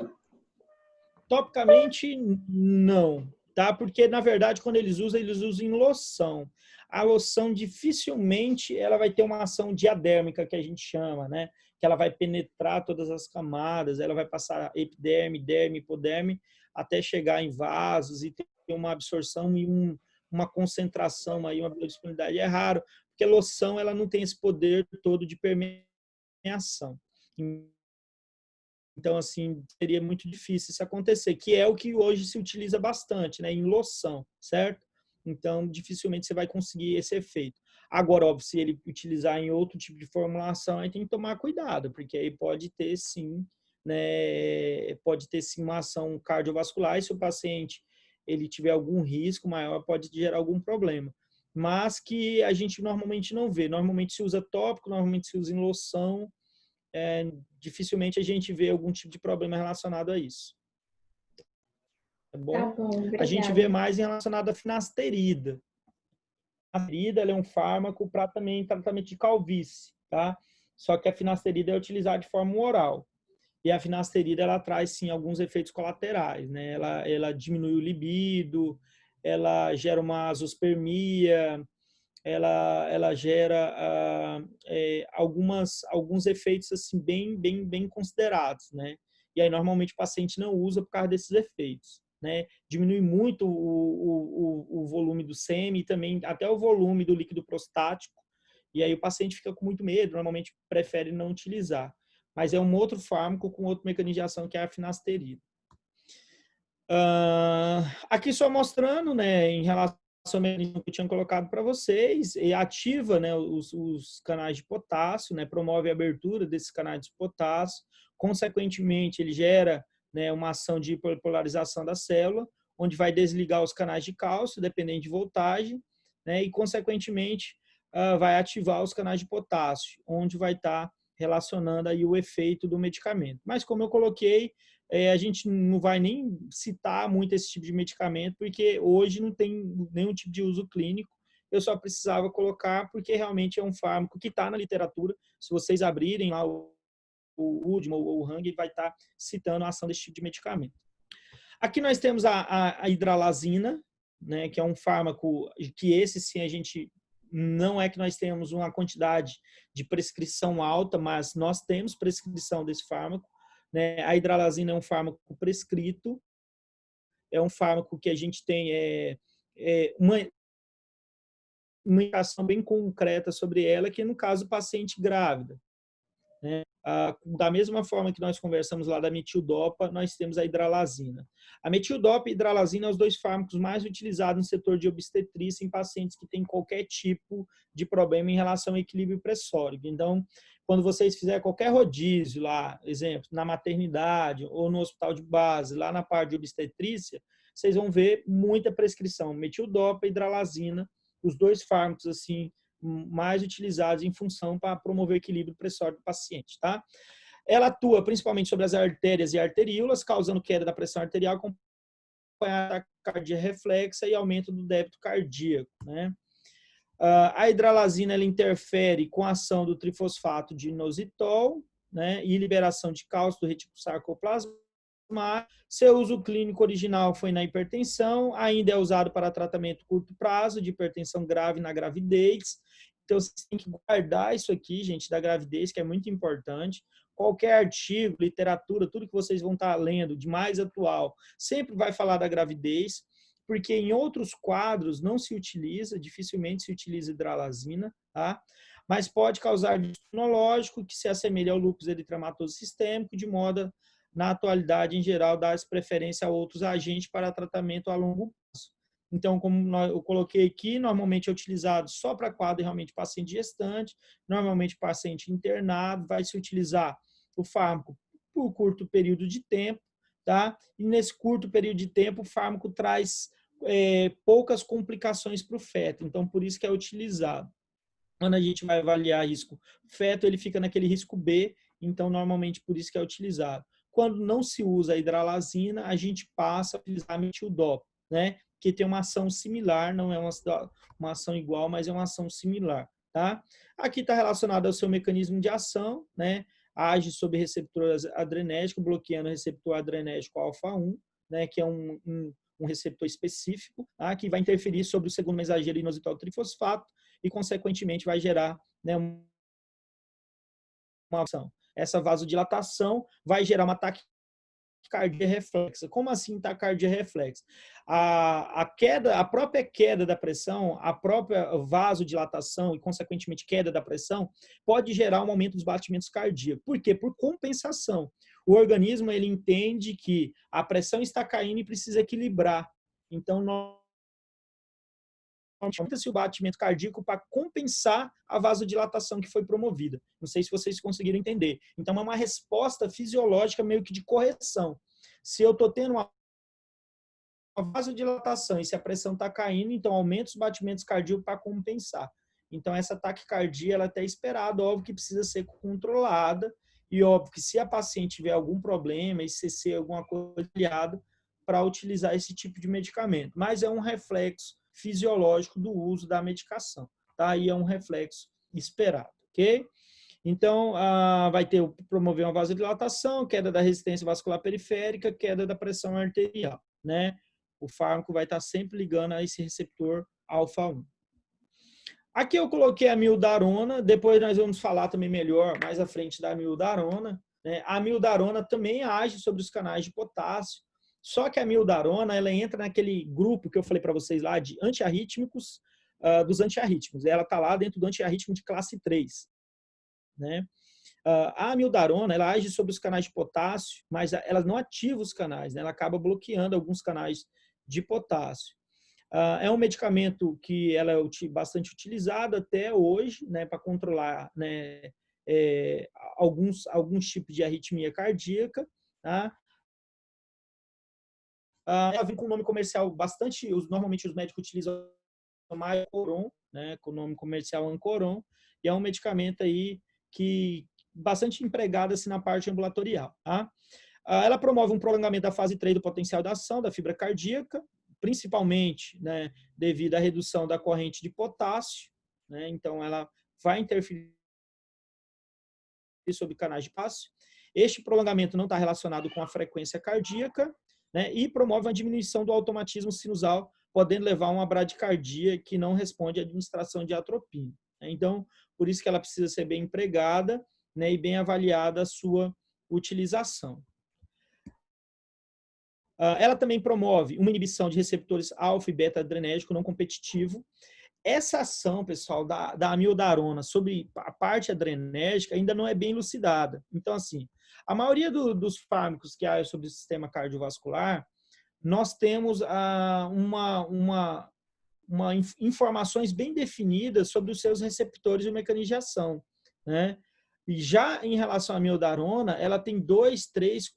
Topicamente, não, tá? Porque, na verdade, quando eles usam em loção. A loção, dificilmente, ela vai ter uma ação diadérmica, que a gente chama, né? Que ela vai penetrar todas as camadas, ela vai passar epiderme, derme, hipoderme, até chegar em vasos e ter uma absorção e uma concentração, aí, uma biodisponibilidade é raro, porque a loção ela não tem esse poder todo de permeação. Então, assim, seria muito difícil isso acontecer, que é o que hoje se utiliza bastante, né, em loção, certo? Então, dificilmente você vai conseguir esse efeito. Agora, óbvio, se ele utilizar em outro tipo de formulação, aí tem que tomar cuidado, porque aí pode ter sim, né, pode ter sim uma ação cardiovascular, e se o paciente ele tiver algum risco maior, pode gerar algum problema. Mas que a gente normalmente não vê. Normalmente se usa tópico, normalmente se usa em loção, dificilmente a gente vê algum tipo de problema relacionado a isso. Tá bom? Tá bom, A gente vê obrigada. mais relacionado à finasterida. A finasterida ela é um fármaco para também tratamento de calvície, tá? Só que a finasterida é utilizada de forma oral. E a finasterida ela traz sim alguns efeitos colaterais, né? Ela diminui o libido, ela gera uma azoospermia, ela gera alguns efeitos assim bem considerados, né? E aí normalmente o paciente não usa por causa desses efeitos, né? Diminui muito o volume do sêmen e também até o volume do líquido prostático, e aí o paciente fica com muito medo, normalmente prefere não utilizar. Mas é um outro fármaco com outro mecanismo de ação que é a finasterida. Aqui só mostrando, né, em relação ao mecanismo que eu tinha colocado para vocês, e ativa, né, os canais de potássio, né, promove a abertura desses canais de potássio, consequentemente ele gera, né, uma ação de hiperpolarização da célula, onde vai desligar os canais de cálcio, dependendo de voltagem, né, e consequentemente vai ativar os canais de potássio, onde vai estar relacionando aí o efeito do medicamento. Mas como eu coloquei, a gente não vai nem citar muito esse tipo de medicamento, porque hoje não tem nenhum tipo de uso clínico. Eu só precisava colocar porque realmente é um fármaco que está na literatura. Se vocês abrirem lá o UDMA ou o Hang, ele vai estar citando a ação desse tipo de medicamento. Aqui nós temos a hidralazina, né, que é um fármaco que esse sim a gente não é que nós temos uma quantidade de prescrição alta, mas nós temos prescrição desse fármaco. Né? A hidralazina é um fármaco prescrito, é um fármaco que a gente tem uma indicação bem concreta sobre ela, que no caso paciente grávida. Né? Da mesma forma que nós conversamos lá da metildopa, nós temos a hidralazina. A metildopa e a hidralazina são os dois fármacos mais utilizados no setor de obstetrícia em pacientes que têm qualquer tipo de problema em relação ao equilíbrio pressórico. Então, quando vocês fizerem qualquer rodízio lá, exemplo, na maternidade ou no hospital de base, lá na parte de obstetrícia, vocês vão ver muita prescrição, metildopa e hidralazina, os dois fármacos assim mais utilizados em função para promover o equilíbrio pressórico do paciente, tá? Ela atua principalmente sobre as artérias e arteríolas, causando queda da pressão arterial, acompanhada da taquicardia reflexa e aumento do débito cardíaco, né? A hidralazina ela interfere com a ação do trifosfato de inositol, né, e liberação de cálcio do retículo sarcoplasmático. Seu uso clínico original foi na hipertensão, ainda é usado para tratamento curto prazo de hipertensão grave na gravidez. Então, você tem que guardar isso aqui, gente, da gravidez, que é muito importante. Qualquer artigo, literatura, tudo que vocês vão estar lendo de mais atual, sempre vai falar da gravidez, porque em outros quadros não se utiliza, dificilmente se utiliza hidralazina, tá? Mas pode causar imunológico, que se assemelha ao lúpus eritematoso sistêmico, de modo, na atualidade, em geral, dá preferência a outros agentes para tratamento a longo prazo. Então, como eu coloquei aqui, normalmente é utilizado só para quadro realmente paciente gestante, normalmente paciente internado, vai se utilizar o fármaco por curto período de tempo, tá? E nesse curto período de tempo, o fármaco traz poucas complicações para o feto, então por isso que é utilizado. Quando a gente vai avaliar risco feto, ele fica naquele risco B, então normalmente por isso que é utilizado. Quando não se usa a hidralazina, a gente passa a utilizar a metildopa, né? Que tem uma ação similar, não é uma ação igual, mas é uma ação similar, tá? Aqui está relacionado ao seu mecanismo de ação, né? Age sobre receptor adrenérgico, bloqueando o receptor adrenérgico alfa-1, né? Que é um receptor específico, tá? Que vai interferir sobre o segundo mensageiro inositol trifosfato e, consequentemente, vai gerar, né, uma ação. Essa vasodilatação vai gerar uma taquicardia taquicardia reflexa. Como assim taquicardia reflexa? A própria queda da pressão, a própria vasodilatação e, consequentemente, queda da pressão, pode gerar um aumento dos batimentos cardíacos. Por quê? Por compensação. O organismo ele entende que a pressão está caindo e precisa equilibrar. Então, aumenta-se o batimento cardíaco para compensar a vasodilatação que foi promovida. Não sei se vocês conseguiram entender. Então, é uma resposta fisiológica meio que de correção. Se eu estou tendo uma vasodilatação e se a pressão está caindo, então aumenta os batimentos cardíacos para compensar. Então, essa taquicardia ela é até esperada, óbvio que precisa ser controlada e óbvio que se a paciente tiver algum problema, ICC, alguma coisa aliada, para utilizar esse tipo de medicamento. Mas é um reflexo fisiológico do uso da medicação, tá? Aí é um reflexo esperado, ok? Então, vai promover uma vasodilatação, queda da resistência vascular periférica, queda da pressão arterial, né? O fármaco vai estar sempre ligando a esse receptor alfa-1. Aqui eu coloquei a mildarona, depois nós vamos falar também melhor, mais à frente da mildarona, né? A mildarona também age sobre os canais de potássio, só que a mildarona, ela entra naquele grupo que eu falei para vocês lá de antiarrítmicos, dos antiarrítmicos. Ela está lá dentro do antiarrítmico de classe 3. Né? A mildarona, ela age sobre os canais de potássio, mas ela não ativa os canais, né? Ela acaba bloqueando alguns canais de potássio. É um medicamento que ela é bastante utilizado até hoje, né, para controlar, né, alguns tipos de arritmia cardíaca, tá? Ela vem com um nome comercial bastante, normalmente os médicos utilizam mais Ancoron, né, com o nome comercial Ancoron, e é um medicamento aí que bastante empregado assim, na parte ambulatorial. Tá? Ela promove um prolongamento da fase 3 do potencial de ação da fibra cardíaca, principalmente, né, devido à redução da corrente de potássio, né, então ela vai interferir sobre canais de potássio. Este prolongamento não está relacionado com a frequência cardíaca, né, e promove uma diminuição do automatismo sinusal, podendo levar a uma bradicardia que não responde à administração de atropina. Então, por isso que ela precisa ser bem empregada, né, e bem avaliada a sua utilização. Ela também promove uma inibição de receptores alfa e beta adrenérgico não competitivo. Essa ação, pessoal, da amiodarona sobre a parte adrenérgica ainda não é bem elucidada. Então, assim, a maioria dos fármacos que há sobre o sistema cardiovascular, nós temos informações bem definidas sobre os seus receptores e o mecanismo de ação, né? E já em relação à amiodarona, ela tem 2, 3,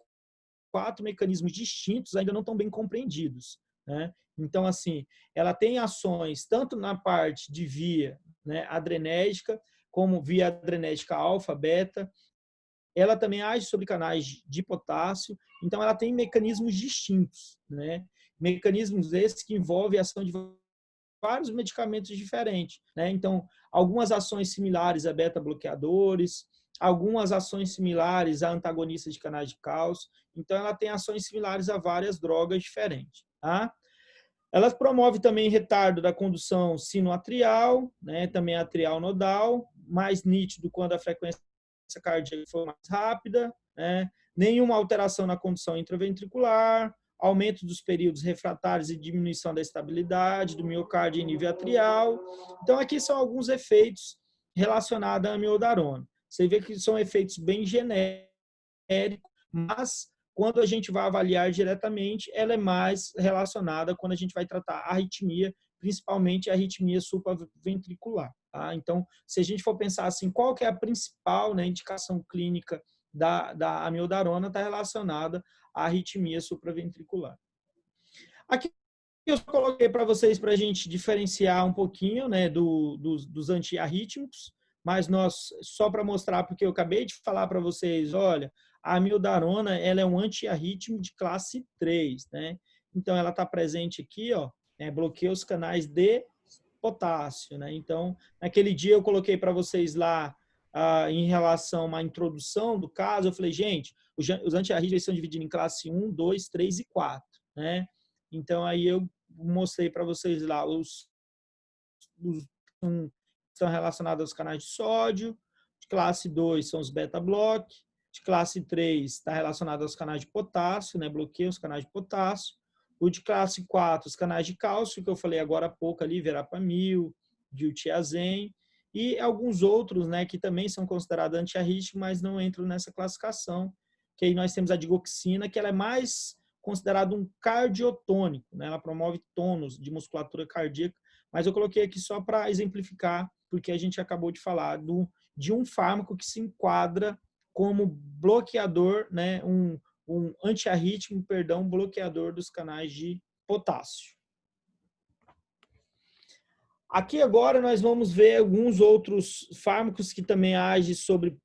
4 mecanismos distintos, ainda não estão bem compreendidos, né? Então, assim, ela tem ações tanto na parte de via, né, adrenérgica, como via adrenérgica alfa, beta. Ela também age sobre canais de potássio, então ela tem mecanismos distintos, né? Mecanismos esses que envolvem a ação de vários medicamentos diferentes, né? Então, algumas ações similares a beta-bloqueadores, algumas ações similares a antagonistas de canais de cálcio. Então, ela tem ações similares a várias drogas diferentes, tá? Ela promove também retardo da condução sinoatrial, né? Também atrial nodal, mais nítido quando a frequência cardíaca for mais rápida, né? Nenhuma alteração na condução intraventricular, aumento dos períodos refratários e diminuição da estabilidade do miocárdio em nível atrial. Então, aqui são alguns efeitos relacionados à amiodarona. Você vê que são efeitos bem genéricos, mas quando a gente vai avaliar diretamente, ela é mais relacionada quando a gente vai tratar a arritmia, principalmente a arritmia supraventricular. Tá? Então, se a gente for pensar assim, qual que é a principal, né, indicação clínica da amiodarona, está relacionada à arritmia supraventricular. Aqui eu coloquei para vocês para a gente diferenciar um pouquinho, né, dos antiarrítmicos, mas só para mostrar, porque eu acabei de falar para vocês, olha, a amiodarona ela é um antiarrítmico de classe 3, né? Então ela está presente aqui, ó, bloqueia os canais de potássio, né? Então, naquele dia eu coloquei para vocês lá em relação a uma introdução do caso, eu falei, gente, os antiarrítmicos são divididos em classe 1, 2, 3 e 4, né? Então aí eu mostrei para vocês lá os estão relacionados aos canais de sódio, classe 2 são os beta-block, de classe 3 está relacionado aos canais de potássio, né? Bloqueia os canais de potássio. O de classe 4, os canais de cálcio, que eu falei agora há pouco ali, verapamil, diltiazem, e alguns outros, né, que também são considerados antiarríticos, mas não entram nessa classificação. Que aí nós temos a digoxina, que ela é mais considerada um cardiotônico, né? Ela promove tônus de musculatura cardíaca, mas eu coloquei aqui só para exemplificar, porque a gente acabou de falar de um fármaco que se enquadra como bloqueador, né, um antiarrítmico, perdão, bloqueador dos canais de potássio. Aqui agora nós vamos ver alguns outros fármacos que também agem sobre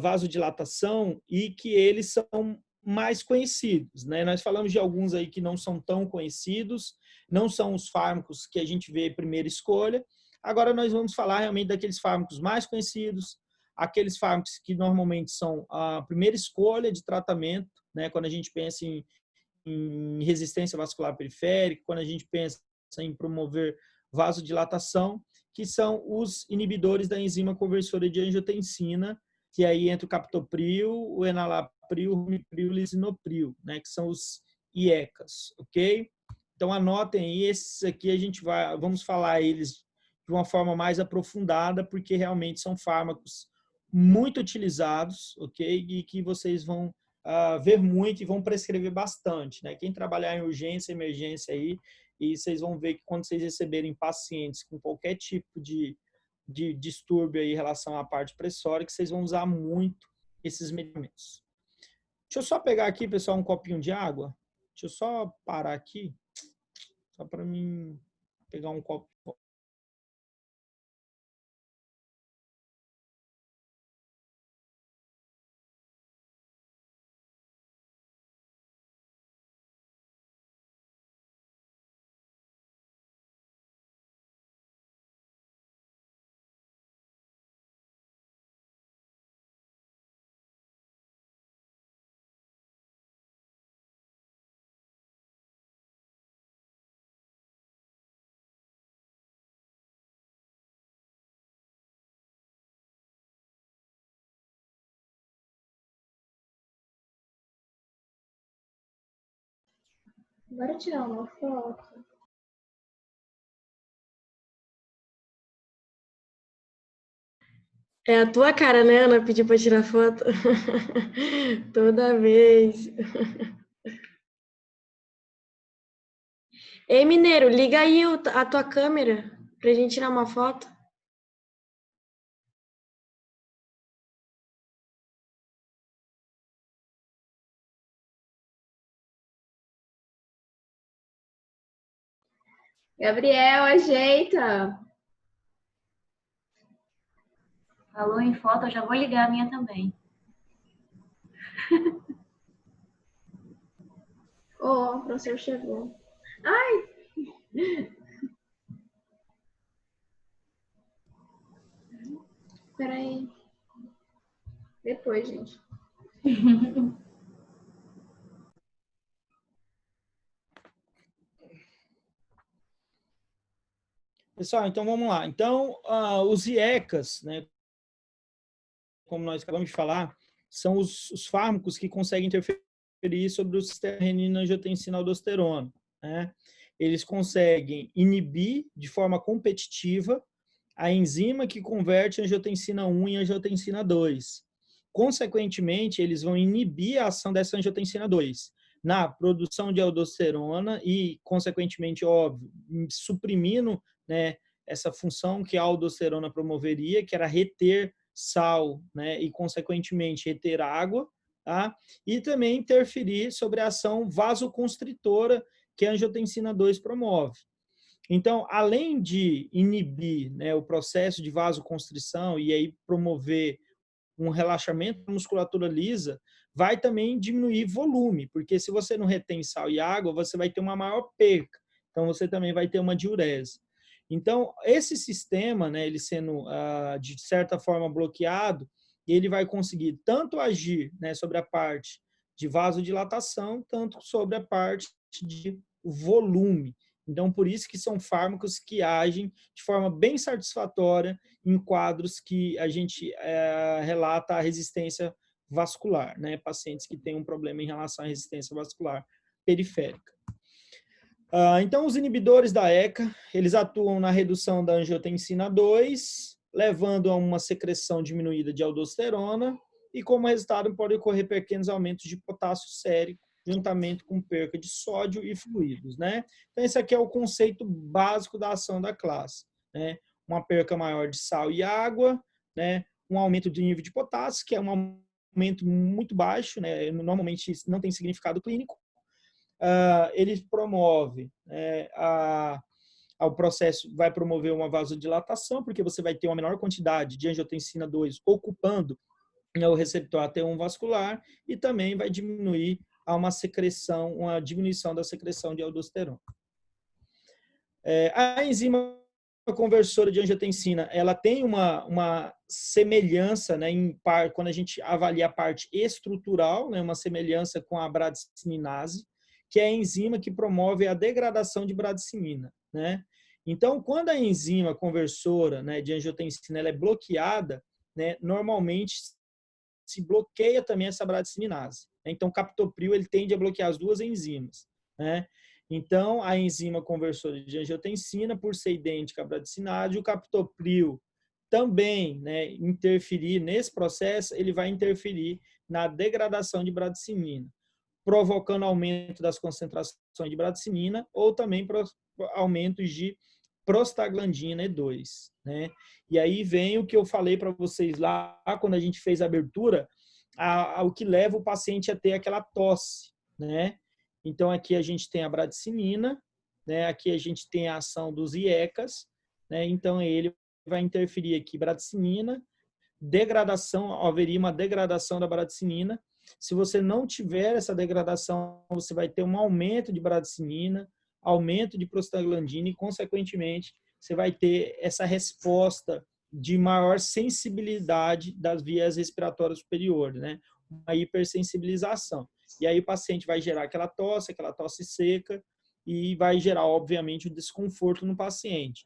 vasodilatação e que eles são mais conhecidos, né? Nós falamos de alguns aí que não são tão conhecidos, não são os fármacos que a gente vê primeira escolha. Agora nós vamos falar realmente daqueles fármacos mais conhecidos, aqueles fármacos que normalmente são a primeira escolha de tratamento, né? Quando a gente pensa em resistência vascular periférica, quando a gente pensa em promover vasodilatação, que são os inibidores da enzima conversora de angiotensina, que aí entra o captopril, o enalapril, o rumipril, o lisinopril, né, que são os IECAs, ok? Então anotem aí, esses aqui vamos falar eles de uma forma mais aprofundada, porque realmente são fármacos muito utilizados, ok? E que vocês vão ver muito e vão prescrever bastante, né? Quem trabalhar em urgência, emergência aí, e vocês vão ver que quando vocês receberem pacientes com qualquer tipo de distúrbio aí em relação à parte pressórica, vocês vão usar muito esses medicamentos. Deixa eu só pegar aqui, pessoal, um copinho de água. Deixa eu só parar aqui, só para mim pegar um copo. Bora tirar uma foto. É a tua cara, né, Ana? Pediu pra tirar foto. Toda vez. Ei, Mineiro, liga aí a tua câmera pra gente tirar uma foto. Gabriel, ajeita. Falou em foto, eu já vou ligar a minha também. Ó, o professor chegou. Ai! Peraí. Depois, gente. Pessoal, então vamos lá. Então, os IECAs, né, como nós acabamos de falar, são os fármacos que conseguem interferir sobre o sistema renina-angiotensina-aldosterona, né? Eles conseguem inibir de forma competitiva a enzima que converte angiotensina 1 em angiotensina 2. Consequentemente, eles vão inibir a ação dessa angiotensina 2 na produção de aldosterona e, consequentemente, óbvio, suprimindo, né, essa função que a aldosterona promoveria, que era reter sal, né, e, consequentemente, reter água, tá? E também interferir sobre a ação vasoconstritora que a angiotensina 2 promove. Então, além de inibir, né, o processo de vasoconstrição e aí promover um relaxamento da musculatura lisa, vai também diminuir volume, porque se você não retém sal e água, você vai ter uma maior perca. Então, você também vai ter uma diurese. Então, esse sistema, né, ele sendo, de certa forma, bloqueado, ele vai conseguir tanto agir, né, sobre a parte de vasodilatação, tanto sobre a parte de volume. Então, por isso que são fármacos que agem de forma bem satisfatória em quadros que a gente relata a resistência vascular, né? Pacientes que têm um problema em relação à resistência vascular periférica. Então, os inibidores da ECA, eles atuam na redução da angiotensina 2, levando a uma secreção diminuída de aldosterona, e como resultado pode ocorrer pequenos aumentos de potássio sérico, juntamente com perca de sódio e fluidos, né? Então, esse aqui é o conceito básico da ação da classe, né? Uma perca maior de sal e água, né? Um aumento do nível de potássio, que é um aumento muito baixo, né? Normalmente não tem significado clínico. Ele promove o processo, vai promover uma vasodilatação, porque você vai ter uma menor quantidade de angiotensina 2 ocupando o receptor AT1 vascular, e também vai diminuir uma diminuição da secreção de aldosterona. A enzima conversora de angiotensina, ela tem uma semelhança, né, quando a gente avalia a parte estrutural, né, uma semelhança com a bradicininase, que é a enzima que promove a degradação de bradicina, né? Então, quando a enzima conversora, né, de angiotensina ela é bloqueada, né, normalmente se bloqueia também essa bradicininase. Então, o captopril ele tende a bloquear as duas enzimas, né? Então, a enzima conversora de angiotensina, por ser idêntica à bradicinase, o captopril também, né, interferir nesse processo, ele vai interferir na degradação de bradicinina, provocando aumento das concentrações de bradicinina ou também aumentos de prostaglandina E2, né? E aí vem o que eu falei para vocês lá, quando a gente fez a abertura, o que leva o paciente a ter aquela tosse, né? Então, aqui a gente tem a bradicinina, né? Aqui a gente tem a ação dos IECAs, né? Então, ele vai interferir aqui bradicinina, haveria uma degradação da bradicinina. Se você não tiver essa degradação, você vai ter um aumento de bradicinina, aumento de prostaglandina e, consequentemente, você vai ter essa resposta de maior sensibilidade das vias respiratórias superiores, né? Uma hipersensibilização. E aí o paciente vai gerar aquela tosse seca, e vai gerar, obviamente, o desconforto no paciente.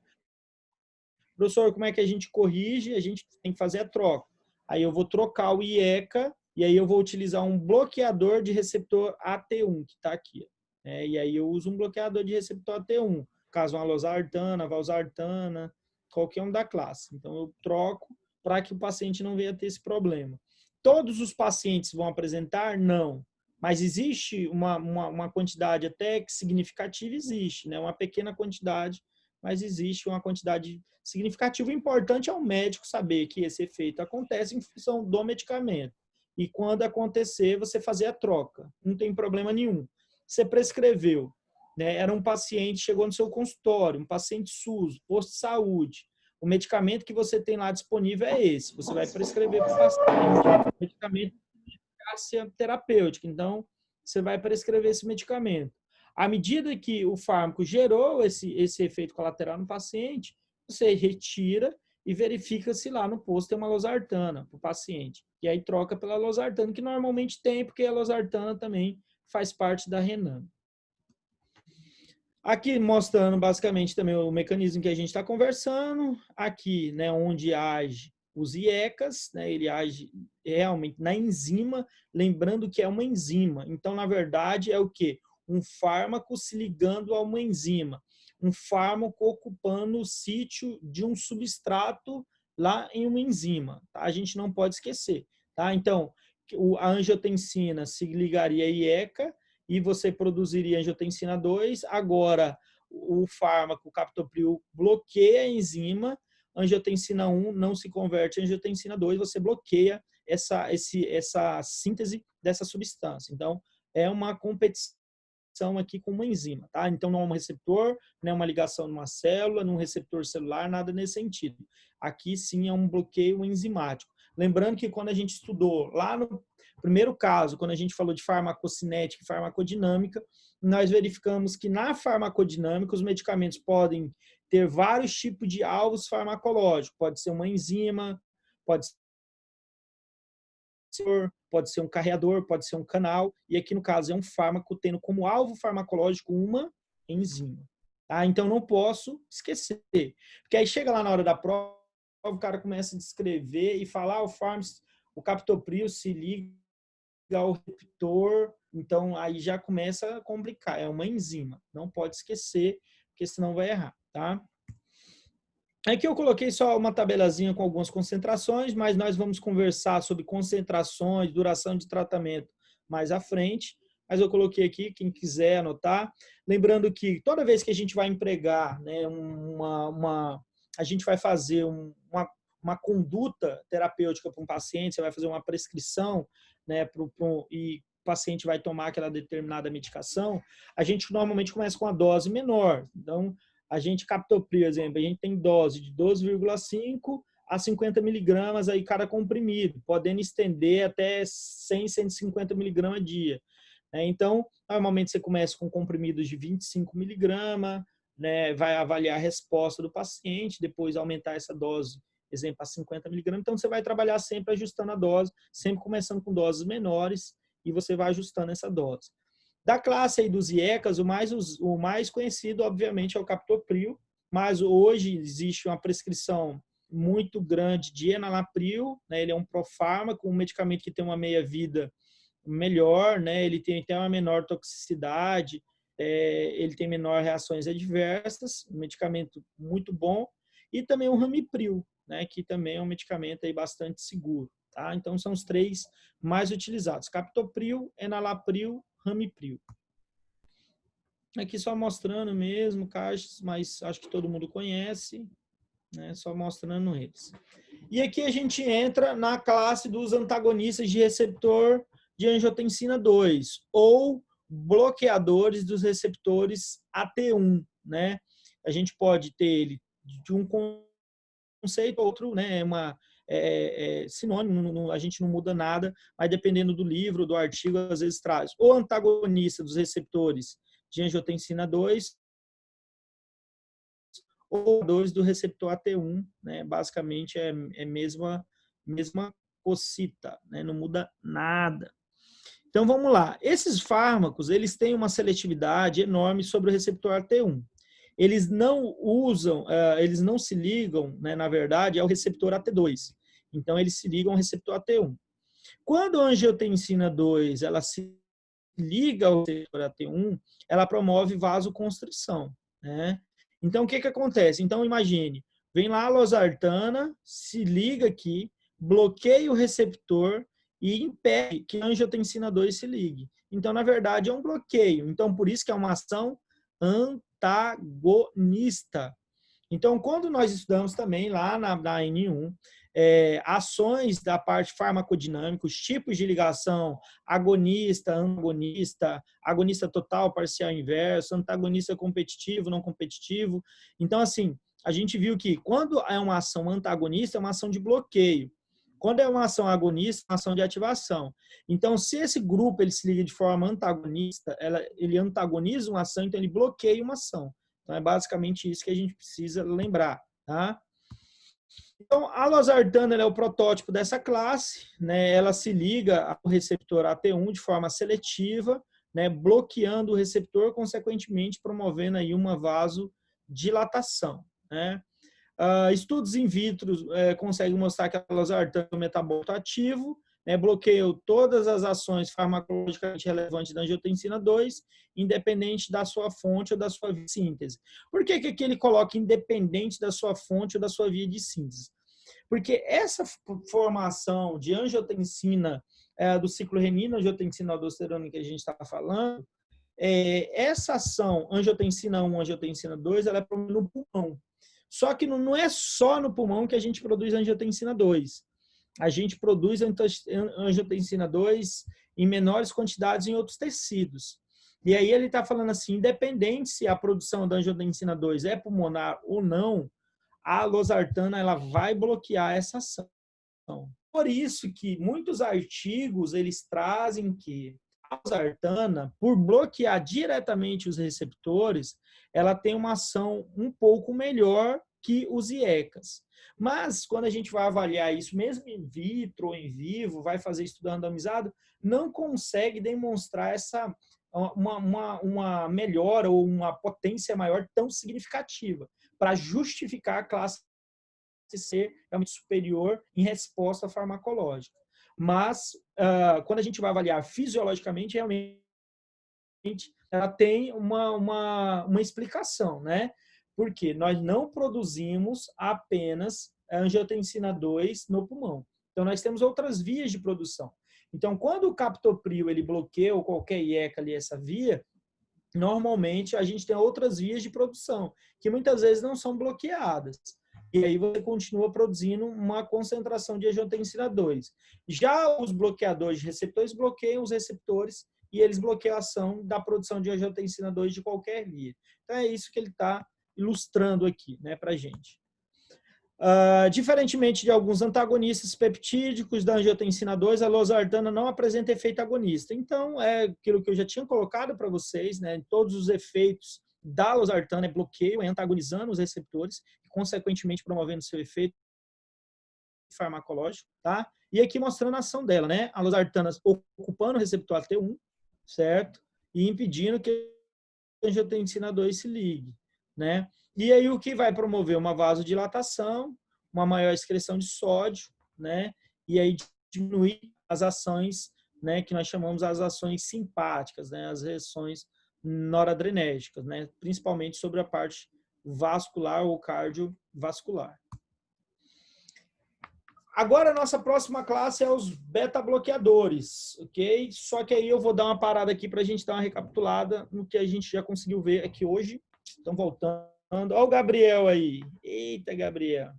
Professor, como é que a gente corrige? A gente tem que fazer a troca. Aí eu vou trocar o IECA, e aí eu vou utilizar um bloqueador de receptor AT1, que está aqui. E aí eu uso um bloqueador de receptor AT1, caso uma losartana, valsartana, qualquer um da classe. Então eu troco para que o paciente não venha ter esse problema. Todos os pacientes vão apresentar? Não. Mas existe uma quantidade até que significativa, existe, né? Uma pequena quantidade, mas existe uma quantidade significativa. O importante é o médico saber que esse efeito acontece em função do medicamento. E quando acontecer, você fazer a troca. Não tem problema nenhum. Você prescreveu, né? Era um paciente, chegou no seu consultório, um paciente SUS, posto de saúde. O medicamento que você tem lá disponível é esse. Você vai prescrever para o paciente. O medicamento de eficácia terapêutica. Então, você vai prescrever esse medicamento. À medida que o fármaco gerou esse efeito colateral no paciente, você retira e verifica se lá no posto tem uma losartana para o paciente. E aí troca pela losartana, que normalmente tem, porque a losartana também faz parte da renana. Aqui mostrando basicamente também o mecanismo que a gente está conversando. Aqui, né, onde age os IECAs, né, ele age realmente na enzima, lembrando que é uma enzima. Então, na verdade, é o quê? Um fármaco se ligando a uma enzima. Um fármaco ocupando o sítio de um substrato lá em uma enzima. Tá? A gente não pode esquecer. Tá? Então, a angiotensina se ligaria a IECA e você produziria angiotensina 2. Agora, o fármaco, o captopril, bloqueia a enzima. Angiotensina 1 não se converte em angiotensina 2, você bloqueia essa síntese dessa substância. Então, é uma competição aqui com uma enzima, tá? Então, não é um receptor, não é uma ligação numa célula, num receptor celular, nada nesse sentido. Aqui, sim, é um bloqueio enzimático. Lembrando que quando a gente estudou lá no primeiro caso, quando a gente falou de farmacocinética e farmacodinâmica, nós verificamos que na farmacodinâmica os medicamentos podem ter vários tipos de alvos farmacológicos. Pode ser uma enzima, pode ser um carreador, pode ser um canal, e aqui no caso é um fármaco tendo como alvo farmacológico uma enzima. Tá? Então não posso esquecer, porque aí chega lá na hora da prova, o cara começa a descrever e falar o captopril se liga ao receptor, então aí já começa a complicar. É uma enzima, não pode esquecer, porque senão vai errar, tá? Aqui eu coloquei só uma tabelazinha com algumas concentrações, mas nós vamos conversar sobre concentrações, duração de tratamento mais à frente. Mas eu coloquei aqui, quem quiser anotar. Lembrando que toda vez que a gente vai empregar, né, a gente vai fazer uma conduta terapêutica para um paciente, você vai fazer uma prescrição, né, e o paciente vai tomar aquela determinada medicação, a gente normalmente começa com a dose menor. Então, a gente captopril, por exemplo, a gente tem dose de 12,5 a 50 miligramas aí cada comprimido, podendo estender até 100, 150 miligramas a dia. Então, normalmente você começa com comprimidos de 25 miligramas, né, vai avaliar a resposta do paciente, depois aumentar essa dose, exemplo, a 50 miligramas. Então, você vai trabalhar sempre ajustando a dose, sempre começando com doses menores e você vai ajustando essa dose. Da classe aí dos IECAs, o mais conhecido, obviamente, é o captopril, mas hoje existe uma prescrição muito grande de enalapril, né? Ele é um profármaco, um medicamento que tem uma meia-vida melhor, né? Ele tem até uma menor toxicidade, ele tem menor reações adversas, um medicamento muito bom, e também o ramipril, né? Que também é um medicamento aí bastante seguro, tá? Então, são os três mais utilizados: captopril, enalapril, ramipril. Aqui só mostrando mesmo caixas, mas acho que todo mundo conhece, né? Só mostrando eles. E aqui a gente entra na classe dos antagonistas de receptor de angiotensina 2, ou bloqueadores dos receptores AT1, né? A gente pode ter ele de um conceito, outro, né? Sinônimo, a gente não muda nada, mas dependendo do livro, do artigo, às vezes traz o antagonista dos receptores de angiotensina 2 ou 2 do receptor AT1, né? Basicamente é a mesma cosita, né? Não muda nada. Então vamos lá. Esses fármacos, eles têm uma seletividade enorme sobre o receptor AT1. Eles não eles não se ligam, né, na verdade, ao receptor AT2. Então eles se ligam ao receptor AT1. Quando a angiotensina 2 ela se liga ao receptor AT1, ela promove vasoconstrição, né? Então o que acontece? Então imagine, vem lá a losartana, se liga aqui, bloqueia o receptor e impede que a angiotensina 2 se ligue. Então, na verdade, é um bloqueio. Então, por isso que é uma ação antagonista. Então, quando nós estudamos também lá na N1, ações da parte farmacodinâmica, os tipos de ligação, agonista, antagonista, agonista total, parcial, inverso, antagonista competitivo, não competitivo. Então, assim, a gente viu que quando é uma ação antagonista, é uma ação de bloqueio. Quando é uma ação agonista, é uma ação de ativação. Então, se esse grupo ele se liga de forma antagonista, ele antagoniza uma ação, então ele bloqueia uma ação. Então, é basicamente isso que a gente precisa lembrar, tá? Então, a losartana é o protótipo dessa classe, né? Ela se liga ao receptor AT1 de forma seletiva, né? Bloqueando o receptor, consequentemente promovendo aí uma vasodilatação, né? Estudos in vitro conseguem mostrar que a losartana é um metabólito ativo, né, bloqueia todas as ações farmacologicamente relevantes da angiotensina 2, independente da sua fonte ou da sua via de síntese. Por que aqui ele coloca independente da sua fonte ou da sua via de síntese? Porque essa formação de angiotensina do ciclo renina-angiotensina-aldosterona que a gente está falando, essa ação angiotensina 1, angiotensina 2, ela é no pulmão. Só que não é só no pulmão que a gente produz angiotensina 2. A gente produz angiotensina 2 em menores quantidades em outros tecidos. E aí ele está falando assim, independente se a produção da angiotensina 2 é pulmonar ou não, a losartana ela vai bloquear essa ação. Por isso que muitos artigos eles trazem que a losartana, por bloquear diretamente os receptores, ela tem uma ação um pouco melhor que os IECAs. Mas, quando a gente vai avaliar isso, mesmo in vitro ou em vivo, vai fazer estudo randomizado, não consegue demonstrar uma melhora ou uma potência maior tão significativa para justificar a classe ser realmente superior em resposta farmacológica. mas quando a gente vai avaliar fisiologicamente, realmente ela tem uma explicação, né? Porque nós não produzimos apenas a angiotensina 2 no pulmão. Então, nós temos outras vias de produção. Então, quando o captopril ele bloqueia ou qualquer IECA ali essa via, normalmente a gente tem outras vias de produção, que muitas vezes não são bloqueadas. E aí você continua produzindo uma concentração de angiotensina 2. Já os bloqueadores de receptores bloqueiam os receptores e eles bloqueiam a ação da produção de angiotensina 2 de qualquer via. Então é isso que ele está ilustrando aqui, né, para a gente. Diferentemente de alguns antagonistas peptídicos da angiotensina 2, a losartana não apresenta efeito agonista. Então, é aquilo que eu já tinha colocado para vocês, né? Todos os efeitos da losartana é bloqueio, é antagonizando os receptores, consequentemente promovendo seu efeito farmacológico, tá? E aqui mostrando a ação dela, né? A losartana ocupando o receptor AT1, certo? E impedindo que a angiotensina 2 se ligue, né? E aí o que vai promover uma vasodilatação, uma maior excreção de sódio, né? E aí diminuir as ações, né, que nós chamamos as ações simpáticas, né, as reações noradrenérgicas, né, principalmente sobre a parte vascular ou cardiovascular. Agora a nossa próxima classe é os beta-bloqueadores, ok? Só que aí eu vou dar uma parada aqui para a gente dar uma recapitulada no que a gente já conseguiu ver aqui hoje. Estão voltando. Olha o Gabriel aí. Eita, Gabriel.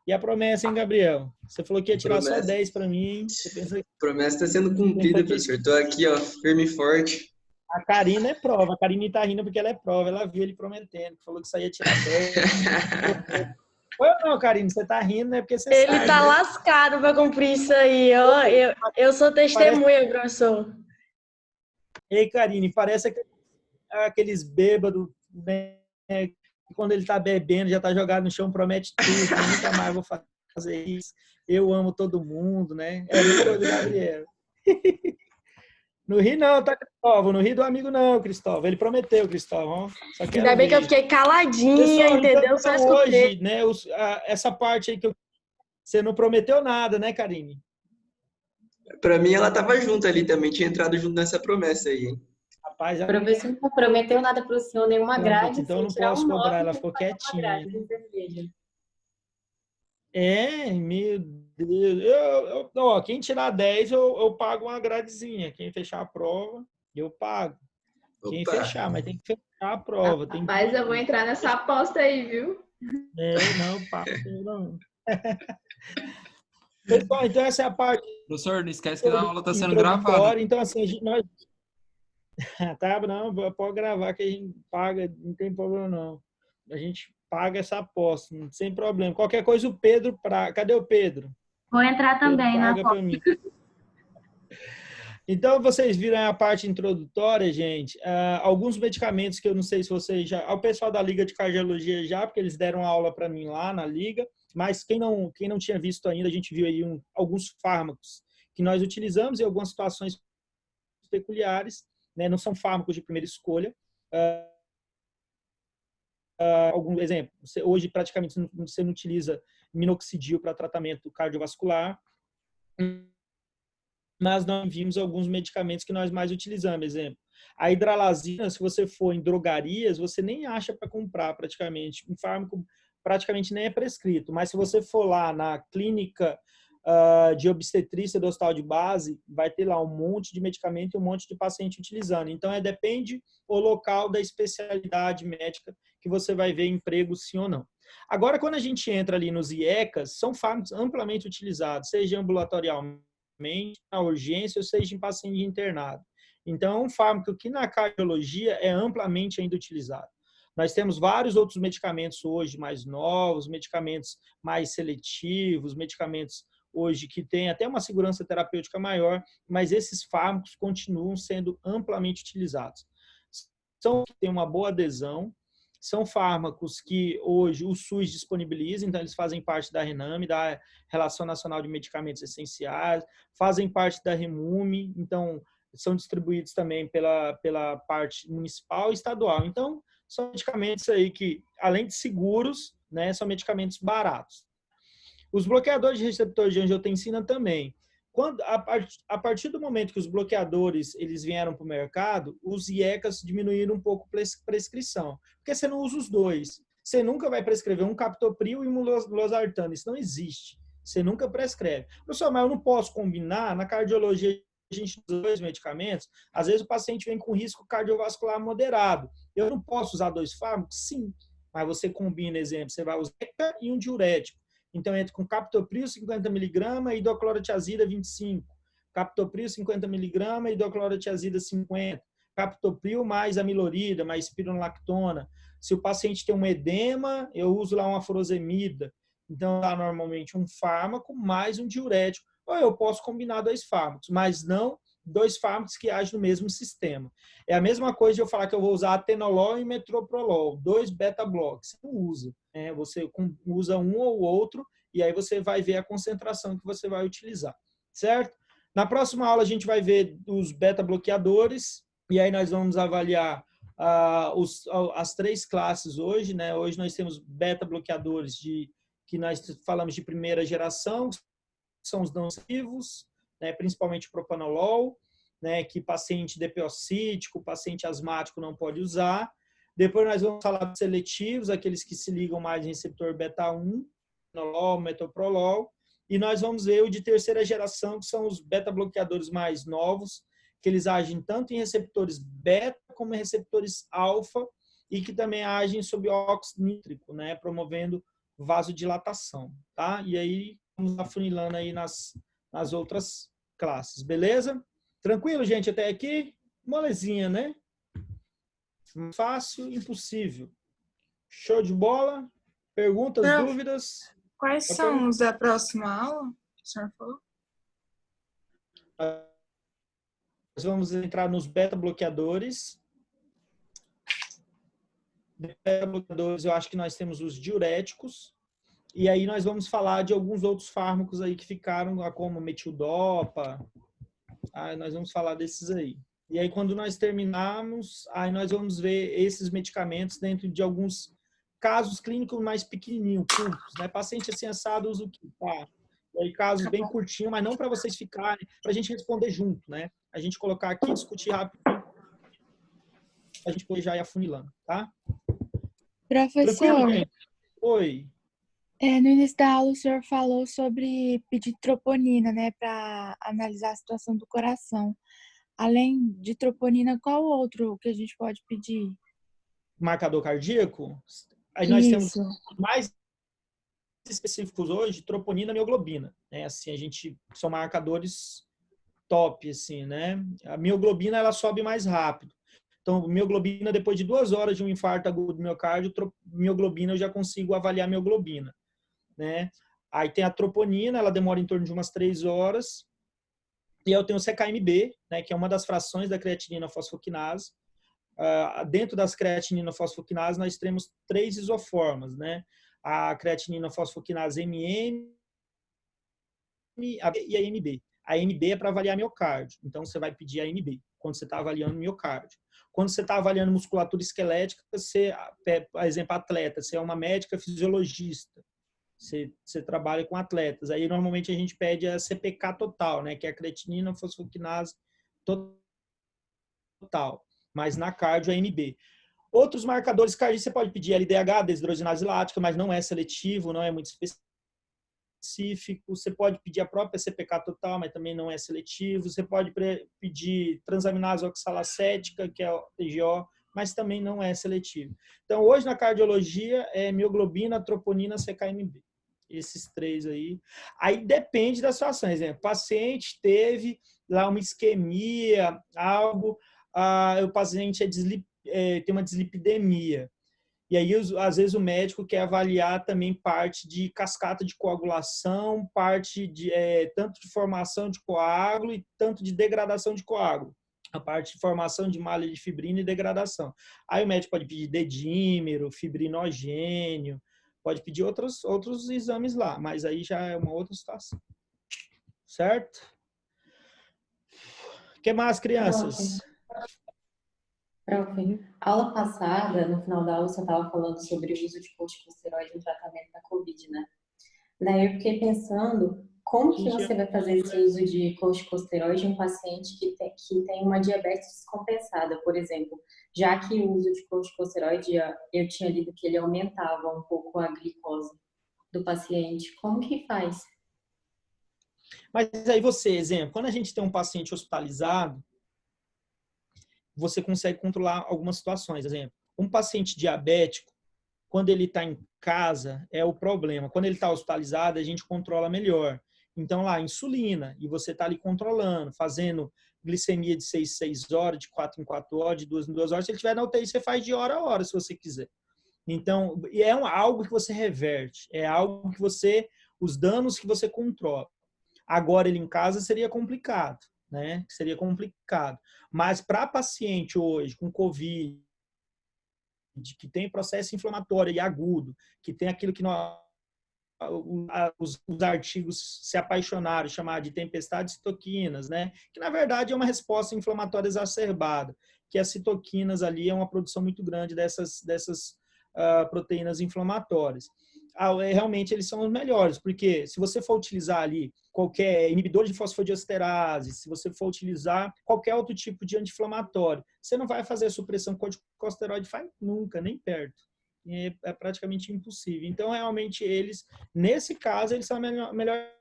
E a promessa, hein, Gabriel? Você falou que ia tirar só 10 para mim. Você pensa que... Promessa está sendo cumprida, professor. Estou aqui, ó, firme e forte. A Karina é prova. A Karina está rindo porque ela é prova. Ela viu ele prometendo, falou que só ia tirar 10. Ou não, Karina? Você está rindo, né? Porque você Ele sabe, tá né? lascado para cumprir isso aí. Eu sou testemunha, professor. Ei, Karine, parece aqueles bêbados, né? Que quando ele está bebendo, já está jogado no chão, promete tudo, eu nunca mais vou fazer isso. Eu amo todo mundo, né? É muito do Gabriel. No Rio não, tá, Cristóvão? No Rio do amigo não, Cristóvão. Ele prometeu, Cristóvão. Só Ainda bem que eu fiquei caladinha, pessoal, entendeu? Só então, escutei. hoje, né, essa parte aí que você não prometeu nada, né, Karine? Para mim, ela estava junto ali também, tinha entrado junto nessa promessa aí, hein? Rapaz, O professor não prometeu nada para o senhor, nenhuma grade. então eu não tirar posso um cobrar, 9, ela tem ficou que fazer uma quietinha. grade de cerveja. Meu Deus. Ó, quem tirar 10, eu pago uma gradezinha. Quem fechar a prova, eu pago. Quem Opa. fechar, mas tem que fechar a prova. Tem Mas que... eu vou entrar nessa aposta aí, viu? Não, pago não. Pessoal, então essa é a parte. Professor, não esquece que a aula está sendo gravada. Então, assim, nós. Tá, não, pode gravar que a gente paga, não tem problema não. A gente paga essa aposta, sem problema. Qualquer coisa, o Pedro. Cadê o Pedro? Vou entrar também na paga para mim. Então, vocês viram a parte introdutória, gente. Alguns medicamentos que eu não sei se vocês já... O pessoal da Liga de Cardiologia já, porque eles deram aula para mim lá na Liga. Mas quem não tinha visto ainda, a gente viu aí alguns fármacos que nós utilizamos em algumas situações peculiares, né? Não são fármacos de primeira escolha. Algum exemplo, hoje praticamente você não utiliza minoxidil para tratamento cardiovascular, mas nós vimos alguns medicamentos que nós mais utilizamos. Exemplo, a hidralazina, se você for em drogarias, você nem acha para comprar praticamente. Um fármaco praticamente nem é prescrito, mas se você for lá na clínica de obstetrícia do hospital de base, vai ter lá um monte de medicamento e um monte de paciente utilizando. Então, depende o local da especialidade médica que você vai ver emprego sim ou não. Agora, quando a gente entra ali nos IECAs, são fármacos amplamente utilizados, seja ambulatorialmente, na urgência, ou seja em paciente internado. Então, é um fármaco que na cardiologia é amplamente ainda utilizado. Nós temos vários outros medicamentos hoje mais novos, medicamentos mais seletivos, medicamentos hoje que têm até uma segurança terapêutica maior, mas esses fármacos continuam sendo amplamente utilizados. São que têm uma boa adesão, são fármacos que hoje o SUS disponibiliza, então eles fazem parte da RENAME, da Relação Nacional de Medicamentos Essenciais, fazem parte da REMUME, então são distribuídos também pela parte municipal e estadual. Então, são medicamentos aí que, além de seguros, né, são medicamentos baratos. Os bloqueadores de receptores de angiotensina também. A partir do momento que os bloqueadores eles vieram para o mercado, os IECAs diminuíram um pouco a prescrição. Porque você não usa os dois. Você nunca vai prescrever um captopril e um losartano. Isso não existe. Você nunca prescreve. Professor, mas eu não posso combinar? Na cardiologia, a gente usa dois medicamentos. Às vezes o paciente vem com risco cardiovascular moderado. Eu não posso usar dois fármacos? Sim. Mas você combina, exemplo, você vai usar ECA e um diurético. Então, entra com captopril 50mg e hidroclorotiazida 25. Captopril 50mg e hidroclorotiazida 50. Captopril mais amilorida, mais spironolactona. Se o paciente tem um edema, eu uso lá uma furosemida. Então, dá normalmente um fármaco mais um diurético. Ou eu posso combinar dois fármacos, mas não dois fármacos que agem no mesmo sistema. É a mesma coisa de eu falar que eu vou usar atenolol e metoprolol, dois beta-blocks. Você não usa. Você usa um ou outro e aí você vai ver a concentração que você vai utilizar. Certo? Na próxima aula a gente vai ver os beta-bloqueadores e aí nós vamos avaliar as três classes hoje. Né? Hoje nós temos beta-bloqueadores que nós falamos de primeira geração, são os não nocivos, né, principalmente o propanolol, né, que paciente DPO-cítico, paciente asmático não pode usar. Depois nós vamos falar dos seletivos, aqueles que se ligam mais em receptor beta-1, propanolol, metoprolol, e nós vamos ver o de terceira geração, que são os beta-bloqueadores mais novos, que eles agem tanto em receptores beta como em receptores alfa, e que também agem sob óxido nítrico, né, promovendo vasodilatação, tá? E aí vamos afunilando aí nas outras classes, beleza? Tranquilo, gente, até aqui? Molezinha, né? Fácil, impossível. Show de bola? Perguntas, dúvidas? Quais são os da próxima aula que o senhor falou? Nós vamos entrar nos beta-bloqueadores. Beta-bloqueadores, eu acho que nós temos os diuréticos. E aí nós vamos falar de alguns outros fármacos aí que ficaram, como metildopa. Nós vamos falar desses aí. E aí quando nós terminarmos, aí nós vamos ver esses medicamentos dentro de alguns casos clínicos mais pequenininhos, curtos, né? Paciente assim assado usa o que? Tá. E aí casos bem curtinhos, mas não para vocês ficarem, para a gente responder junto, né? A gente colocar aqui, discutir rápido, a gente pode já ir afunilando, tá? Professor. Tranquilo, gente? Oi. No início da aula, o senhor falou sobre pedir troponina, né, para analisar a situação do coração. Além de troponina, qual outro que a gente pode pedir? Marcador cardíaco? Aí nós temos mais específicos hoje, troponina e mioglobina. Né? Assim, a gente são marcadores top, assim, né? A mioglobina, ela sobe mais rápido. Então, mioglobina, depois de 2 horas de um infarto agudo do miocárdio, mioglobina, eu já consigo avaliar a mioglobina. Né? Aí tem a troponina, ela demora em torno de umas 3 horas. E eu tenho o CKMB, né, que é uma das frações da creatinina fosfoquinase. Dentro das creatinina fosfoquinase, nós temos 3 isoformas. Né? A creatinina fosfoquinase MM e a MB. A MB é para avaliar miocárdio. Então, você vai pedir a MB quando você está avaliando miocárdio. Quando você está avaliando musculatura esquelética, você, por exemplo, atleta, você é uma médica fisiologista. Você trabalha com atletas. Aí, normalmente, a gente pede a CPK total, né? Que é a creatinina fosfoquinase total. Mas na cardio, a MB. Outros marcadores cardíacos, você pode pedir LDH, desidrogenase lática, mas não é seletivo, não é muito específico. Você pode pedir a própria CPK total, mas também não é seletivo. Você pode pedir transaminase oxalacética, que é o TGO, mas também não é seletivo. Então, hoje na cardiologia é mioglobina, troponina, CKMB. Esses 3 aí. Aí depende das situações, né? O paciente teve lá uma isquemia, algo, o paciente tem uma dislipidemia. E aí, às vezes, o médico quer avaliar também parte de cascata de coagulação, parte de tanto de formação de coágulo e tanto de degradação de coágulo. A parte de formação de malha de fibrina e degradação. Aí o médico pode pedir dedímero, fibrinogênio, pode pedir outros exames lá, mas aí já é uma outra situação. Certo? O que mais, crianças? Prof, aula passada, no final da aula, você estava falando sobre o uso de corticosteroide no tratamento da Covid, né? Daí eu fiquei pensando Como que você vai fazer esse uso de corticosteroide em um paciente que tem uma diabetes descompensada, por exemplo? Já que o uso de corticosteroide, eu tinha lido que ele aumentava um pouco a glicose do paciente. Como que faz? Mas aí você, exemplo, quando a gente tem um paciente hospitalizado, você consegue controlar algumas situações. Exemplo, um paciente diabético, quando ele está em casa, é o problema. Quando ele está hospitalizado, a gente controla melhor. Então, lá, insulina, e você está ali controlando, fazendo glicemia de 6 em 6 horas, de 4 em 4 horas, de 2 em 2 horas. Se ele estiver na UTI, você faz de hora a hora, se você quiser. Então, é algo que você reverte, é algo que você, os danos que você controla. Agora, ele em casa seria complicado, né? Seria complicado. Mas para paciente hoje com COVID, que tem processo inflamatório e agudo, que tem aquilo que os artigos se apaixonaram, chamar de tempestade de citoquinas, né? Que na verdade é uma resposta inflamatória exacerbada, que as citoquinas ali é uma produção muito grande dessas proteínas inflamatórias. Realmente eles são os melhores, porque se você for utilizar ali qualquer inibidor de fosfodiesterase, se você for utilizar qualquer outro tipo de anti-inflamatório, você não vai fazer a supressão corticosteroide nunca, nem perto. É praticamente impossível. Então, realmente, eles, nesse caso, eles são a melhor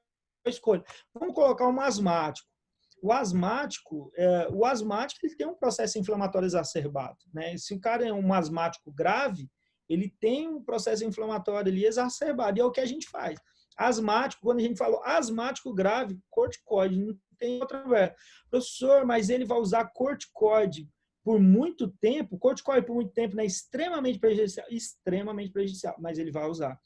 escolha. Vamos colocar um asmático. O asmático ele tem um processo inflamatório exacerbado, né? Se o cara é um asmático grave, ele tem um processo inflamatório ali exacerbado, e é o que a gente faz. Asmático, quando a gente falou asmático grave, corticoide, não tem outra conversa. Professor, mas ele vai usar corticoide por muito tempo? Corticoide por muito tempo, né? Extremamente prejudicial, mas ele vai usar.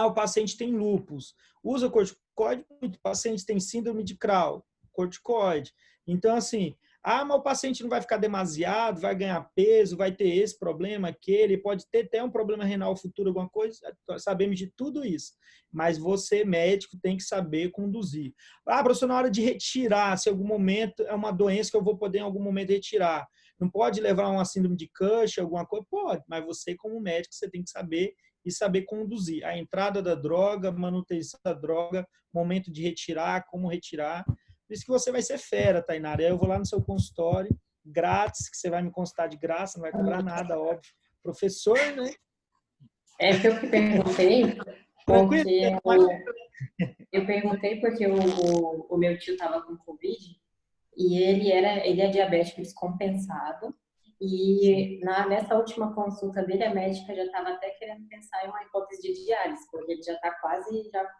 O paciente tem lúpus, usa corticoide, o paciente tem síndrome de Crohn, corticoide. Então, assim, mas o paciente não vai ficar demasiado, vai ganhar peso, vai ter esse problema, aquele, pode ter até um problema renal futuro, alguma coisa, sabemos de tudo isso. Mas você, médico, tem que saber conduzir. Professor, na hora de retirar, se em algum momento é uma doença que eu vou poder em algum momento retirar, não pode levar a uma síndrome de Cushing, alguma coisa? Pode, mas você, como médico, você tem que saber e saber conduzir. A entrada da droga, manutenção da droga, momento de retirar, como retirar. Por isso que você vai ser fera, Tainara. Eu vou lá no seu consultório, grátis, que você vai me consultar de graça, não vai cobrar nada, óbvio. Professor, né? É que eu perguntei, porque eu perguntei porque o meu tio estava com Covid e ele é diabético descompensado. E nessa última consulta dele, a médica já estava até querendo pensar em uma hipótese de diálise, porque ele já está já está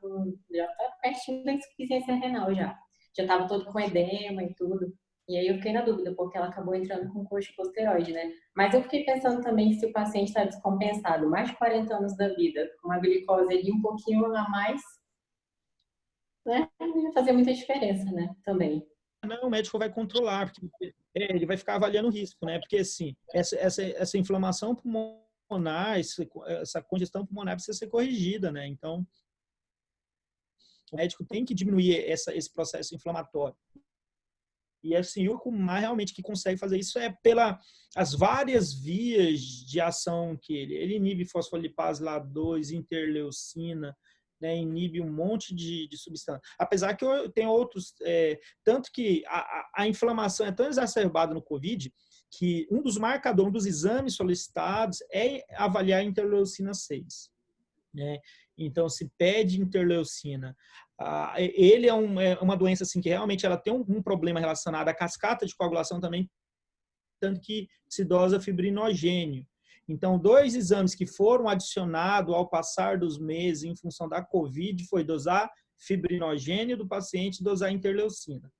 pertinho da insuficiência renal já. Já estava todo com edema e tudo. E aí eu fiquei na dúvida, porque ela acabou entrando com corticosteroide, né? Mas eu fiquei pensando também se o paciente está descompensado, mais de 40 anos da vida, com uma glicose ali um pouquinho a mais, né? Não ia fazer muita diferença, né? Também. Não, o médico vai controlar, porque ele vai ficar avaliando o risco, né? Porque, assim, essa inflamação pulmonar, essa congestão pulmonar precisa ser corrigida, né? Então, o médico tem que diminuir esse processo inflamatório. E, assim, o que mais realmente que consegue fazer isso é as várias vias de ação que ele inibe fosfolipase LA2, interleucina, né, inibe um monte de substância. Apesar que tem outros, tanto que a inflamação é tão exacerbada no COVID que um dos marcadores, um dos exames solicitados é avaliar a interleucina 6. Né? Então, se pede interleucina. Ele é uma doença assim, que realmente ela tem um problema relacionado à cascata de coagulação também, tanto que se dosa fibrinogênio. Então, 2 exames que foram adicionados ao passar dos meses em função da COVID foi dosar fibrinogênio do paciente e dosar interleucina.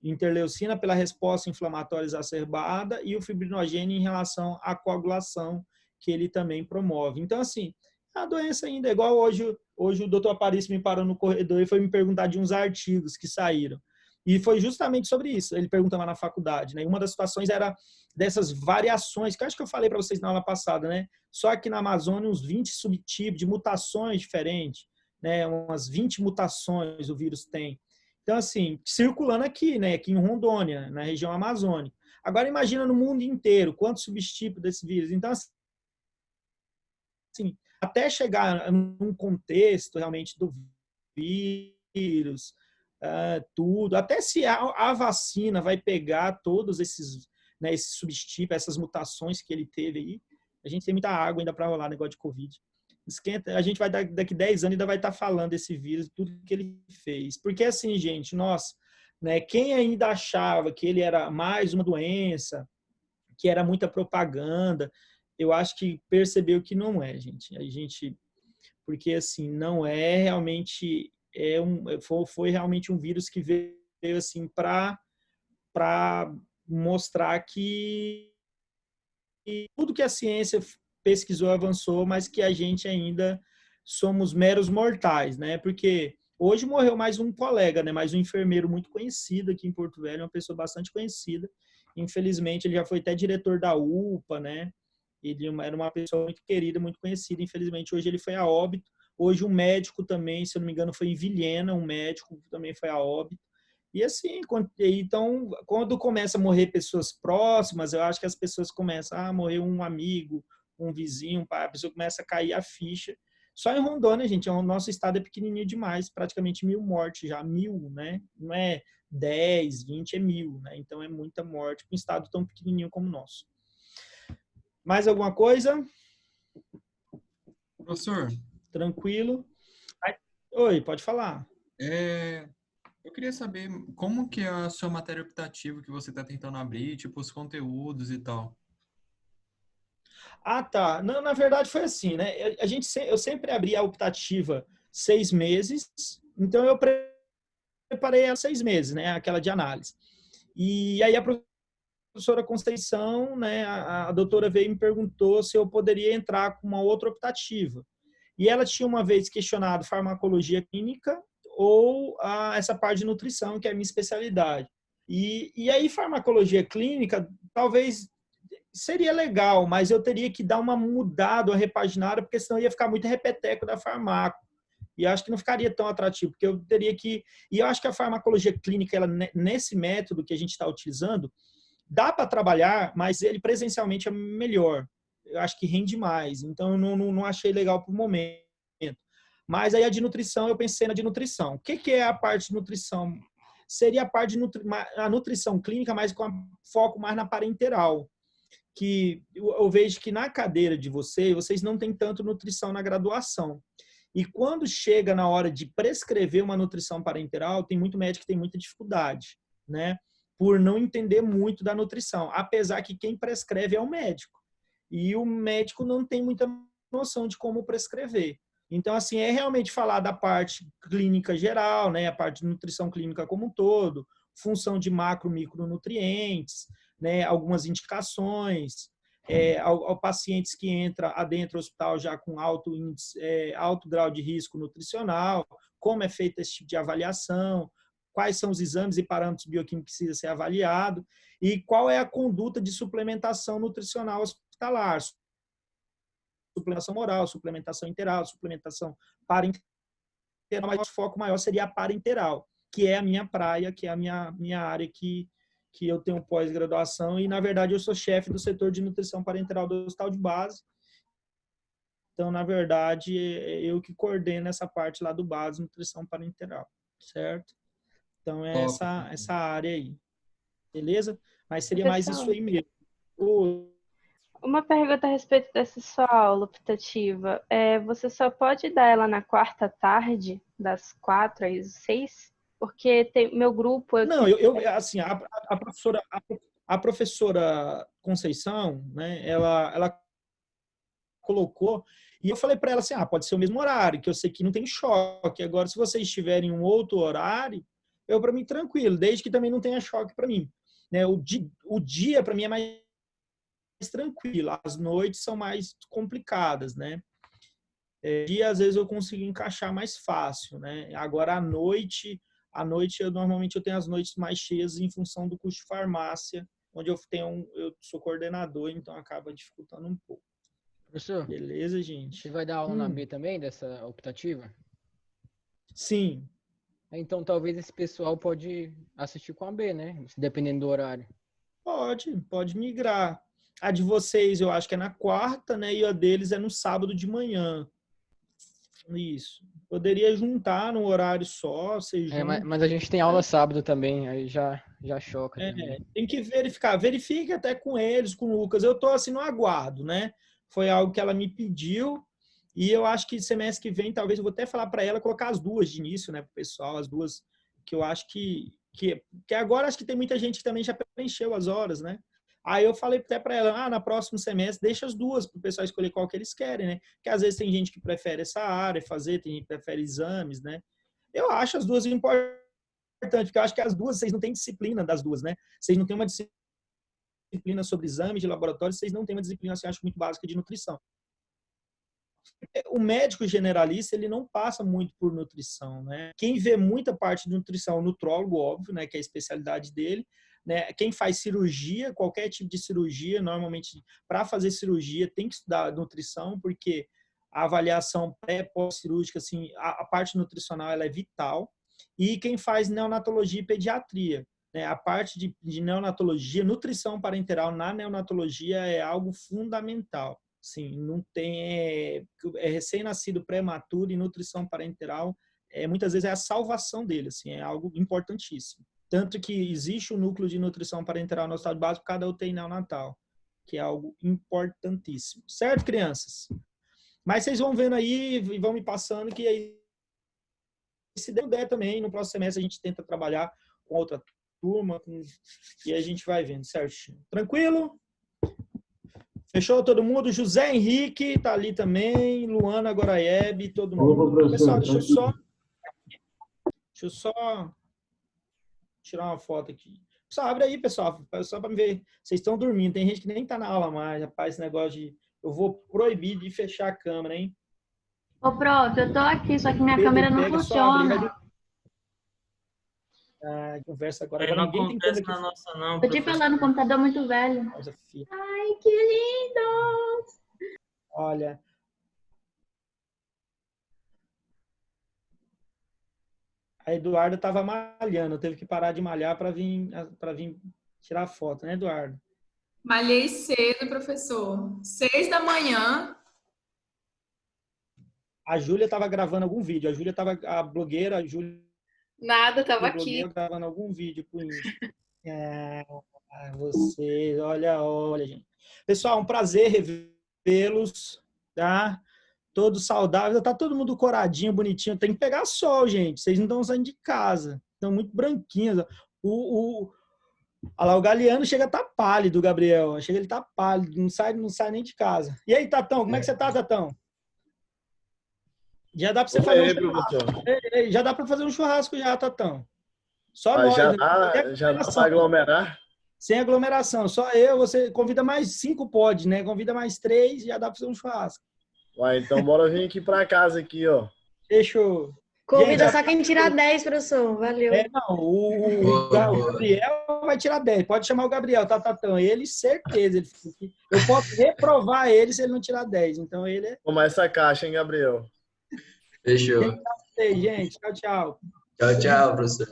Interleucina pela resposta inflamatória exacerbada e o fibrinogênio em relação à coagulação que ele também promove. Então, assim, a doença ainda é igual hoje o doutor Aparício me parou no corredor e foi me perguntar de uns artigos que saíram. E foi justamente sobre isso. Ele perguntava na faculdade, né? E uma das situações era dessas variações, que eu acho que eu falei para vocês na aula passada, né? Só aqui na Amazônia, uns 20 subtipos de mutações diferentes, né? Umas 20 mutações o vírus tem. Então, assim, circulando aqui, né? Aqui em Rondônia, na região amazônica. Agora, imagina no mundo inteiro, quantos subtipos desse vírus. Então, assim, até chegar num contexto realmente do vírus, vírus, tudo. Até se a vacina vai pegar todos esses, né, esses subtipos, essas mutações que ele teve aí. A gente tem muita água ainda para rolar negócio de Covid. Esquenta, a gente vai daqui 10 anos ainda vai estar falando desse vírus, tudo que ele fez. Porque assim, gente, nós, né, quem ainda achava que ele era mais uma doença, que era muita propaganda, eu acho que percebeu que não é, gente. A gente, porque assim, não é realmente, foi realmente um vírus que veio assim para mostrar que tudo que a ciência pesquisou avançou, mas que a gente ainda somos meros mortais, né? Porque hoje morreu mais um colega, né? Mais um enfermeiro muito conhecido aqui em Porto Velho, uma pessoa bastante conhecida. Infelizmente, ele já foi até diretor da UPA, né? Ele era uma pessoa muito querida, muito conhecida. Infelizmente, hoje ele foi a óbito. Hoje um médico também, se eu não me engano, foi em Vilhena, um médico também foi a óbito. E assim, então, quando começa a morrer pessoas próximas, eu acho que as pessoas começam a morrer um amigo, um vizinho, a pessoa começa a cair a ficha. Só em Rondônia, gente, o nosso estado é pequenininho demais, praticamente 1.000 mortes já, 1.000, né? Não é 10, 20, é 1.000, né? Então é muita morte para um estado tão pequenininho como o nosso. Mais alguma coisa? Professor. Tranquilo. Oi, pode falar. Eu queria saber como que é a sua matéria optativa que você está tentando abrir, tipo os conteúdos e tal. Ah, tá. Não, na verdade foi assim, né? Eu sempre abri a optativa 6 meses, então eu preparei ela 6 meses, né? Aquela de análise. E aí a professora Conceição, né? A doutora veio e me perguntou se eu poderia entrar com uma outra optativa. E ela tinha uma vez questionado farmacologia clínica ou essa parte de nutrição, que é a minha especialidade. E aí farmacologia clínica, talvez seria legal, mas eu teria que dar uma mudada, uma repaginada, porque senão ia ficar muito repeteco da farmaco. E eu acho que não ficaria tão atrativo, porque eu teria que... E eu acho que a farmacologia clínica, ela, nesse método que a gente está utilizando, dá para trabalhar, mas ele presencialmente é melhor. Eu acho que rende mais. Então, eu não achei legal para o momento. Mas aí a de nutrição, eu pensei na de nutrição. O que é a parte de nutrição? Seria a parte de a nutrição clínica, mas com foco mais na parenteral. Que eu vejo que na cadeira de vocês não tem tanto nutrição na graduação. E quando chega na hora de prescrever uma nutrição parenteral, tem muito médico que tem muita dificuldade, né? Por não entender muito da nutrição. Apesar que quem prescreve é o médico. E o médico não tem muita noção de como prescrever. Então, assim, é realmente falar da parte clínica geral, né? A parte de nutrição clínica como um todo, função de macro e micronutrientes, né, algumas indicações, ao pacientes que entram adentro do hospital já com alto grau de risco nutricional, como é feito esse tipo de avaliação, quais são os exames e parâmetros bioquímicos que precisa ser avaliado e qual é a conduta de suplementação nutricional hospitalar, suplementação oral, suplementação interal, suplementação parenteral, mas o foco maior seria a parenteral, que é a minha praia, que é a minha área que eu tenho pós-graduação e, na verdade, eu sou chefe do setor de nutrição parenteral do Hospital de Base. Então, na verdade, eu que coordeno essa parte lá do Base, nutrição parenteral, certo? Então, é essa área aí, beleza? Mas seria mais isso aí mesmo. Uma pergunta a respeito dessa sua aula optativa. Você só pode dar ela na quarta tarde, das 4 às 6? Porque tem meu grupo... Não, assim, a professora Conceição, né, ela colocou, e eu falei para ela assim, pode ser o mesmo horário, que eu sei que não tem choque. Agora, se vocês tiverem um outro horário, para mim, tranquilo, desde que também não tenha choque para mim. Né, o dia, para mim, é mais tranquilo, as noites são mais complicadas, né? Dia, às vezes, eu consigo encaixar mais fácil, né? Agora, à noite, normalmente eu tenho as noites mais cheias em função do curso de farmácia, onde eu sou coordenador, então acaba dificultando um pouco. Professor, beleza, gente? Você vai dar aula na B também, dessa optativa? Sim. Então talvez esse pessoal pode assistir com a B, né? Dependendo do horário. Pode migrar. A de vocês eu acho que é na quarta, né? E a deles é no sábado de manhã. Isso. Poderia juntar num horário só, vocês Mas a gente tem aula sábado também, aí já choca também. Tem que verificar. Verifique até com eles, com o Lucas. Eu estou assim no aguardo, né? Foi algo que ela me pediu e eu acho que semestre que vem, talvez eu vou até falar para ela colocar as duas de início, né, pro pessoal, as duas que eu acho que agora acho que tem muita gente que também já preencheu as horas, né? Aí eu falei até para ela, na próximo semestre deixa as duas para o pessoal escolher qual que eles querem, né? Porque às vezes tem gente que prefere essa área fazer, tem gente que prefere exames, né? Eu acho as duas importantes, porque eu acho que as duas, vocês não têm disciplina das duas, né? Vocês não têm uma disciplina sobre exames de laboratório, vocês não têm uma disciplina, assim, acho muito básica de nutrição. O médico generalista, ele não passa muito por nutrição, né? Quem vê muita parte de nutrição é o nutrólogo, óbvio, né? Que é a especialidade dele, né? Quem faz cirurgia, qualquer tipo de cirurgia, normalmente, para fazer cirurgia, tem que estudar nutrição, porque a avaliação pré-pós-cirúrgica, assim, a parte nutricional, ela é vital. E quem faz neonatologia e pediatria, né? A parte de neonatologia, nutrição parenteral na neonatologia é algo fundamental. Sim, não tem recém-nascido prematuro e nutrição parenteral muitas vezes é a salvação dele, assim, é algo importantíssimo. Tanto que existe o núcleo de nutrição parenteral no estado básico, cada UTI neonatal, que é algo importantíssimo. Certo, crianças? Mas vocês vão vendo aí e vão me passando que aí, se der também, no próximo semestre a gente tenta trabalhar com outra turma e a gente vai vendo, certinho. Tranquilo? Fechou todo mundo? José Henrique tá ali também, Luana Goraieb, todo mundo. Pessoal, deixa eu só tirar uma foto aqui. Pessoal, abre aí, pessoal, só para me ver. Vocês estão dormindo, tem gente que nem tá na aula mais, rapaz, esse negócio de... Eu vou proibir de fechar a câmera, hein? Ô, prof, eu tô aqui, só que minha câmera não funciona. Conversa agora. Não Ninguém tem acontece na nossa, não. Tô te falando, o computador é muito velho. Ai, que lindos! Olha. A Eduarda estava malhando, teve que parar de malhar para vir tirar foto, né, Eduardo? Malhei cedo, professor. 6 da manhã. A Júlia estava gravando algum vídeo. A blogueira, a Júlia. Nada, estava aqui. Gravando algum vídeo pro Insta. Vocês, olha, gente. Pessoal, um prazer revê-los, tá? Todos saudáveis, tá todo mundo coradinho, bonitinho. Tem que pegar sol, gente. Vocês não estão saindo de casa. Estão muito branquinhos. Olha lá, o Galeano chega a estar pálido, Gabriel. Chega ele tá pálido, não sai nem de casa. E aí, Tatão, como é que você tá, Tatão? Já dá para você fazer um churrasco. Já dá para fazer um churrasco já, Tatão. Só nós. Já dá para aglomerar? Sem aglomeração. Só eu, você convida mais 5 pode, né? Convida mais 3, já dá para fazer um churrasco. Uai, então bora vir aqui para casa aqui, ó. Fechou. Convida só quem tirar 10, professor. Valeu. O Gabriel vai tirar 10. Pode chamar o Gabriel, tá, Tatão? Ele, certeza. Eu posso reprovar ele se ele não tirar 10. Então ele é... Toma essa caixa, hein, Gabriel? Fechou. Gente, tchau, tchau. Tchau, tchau, professor.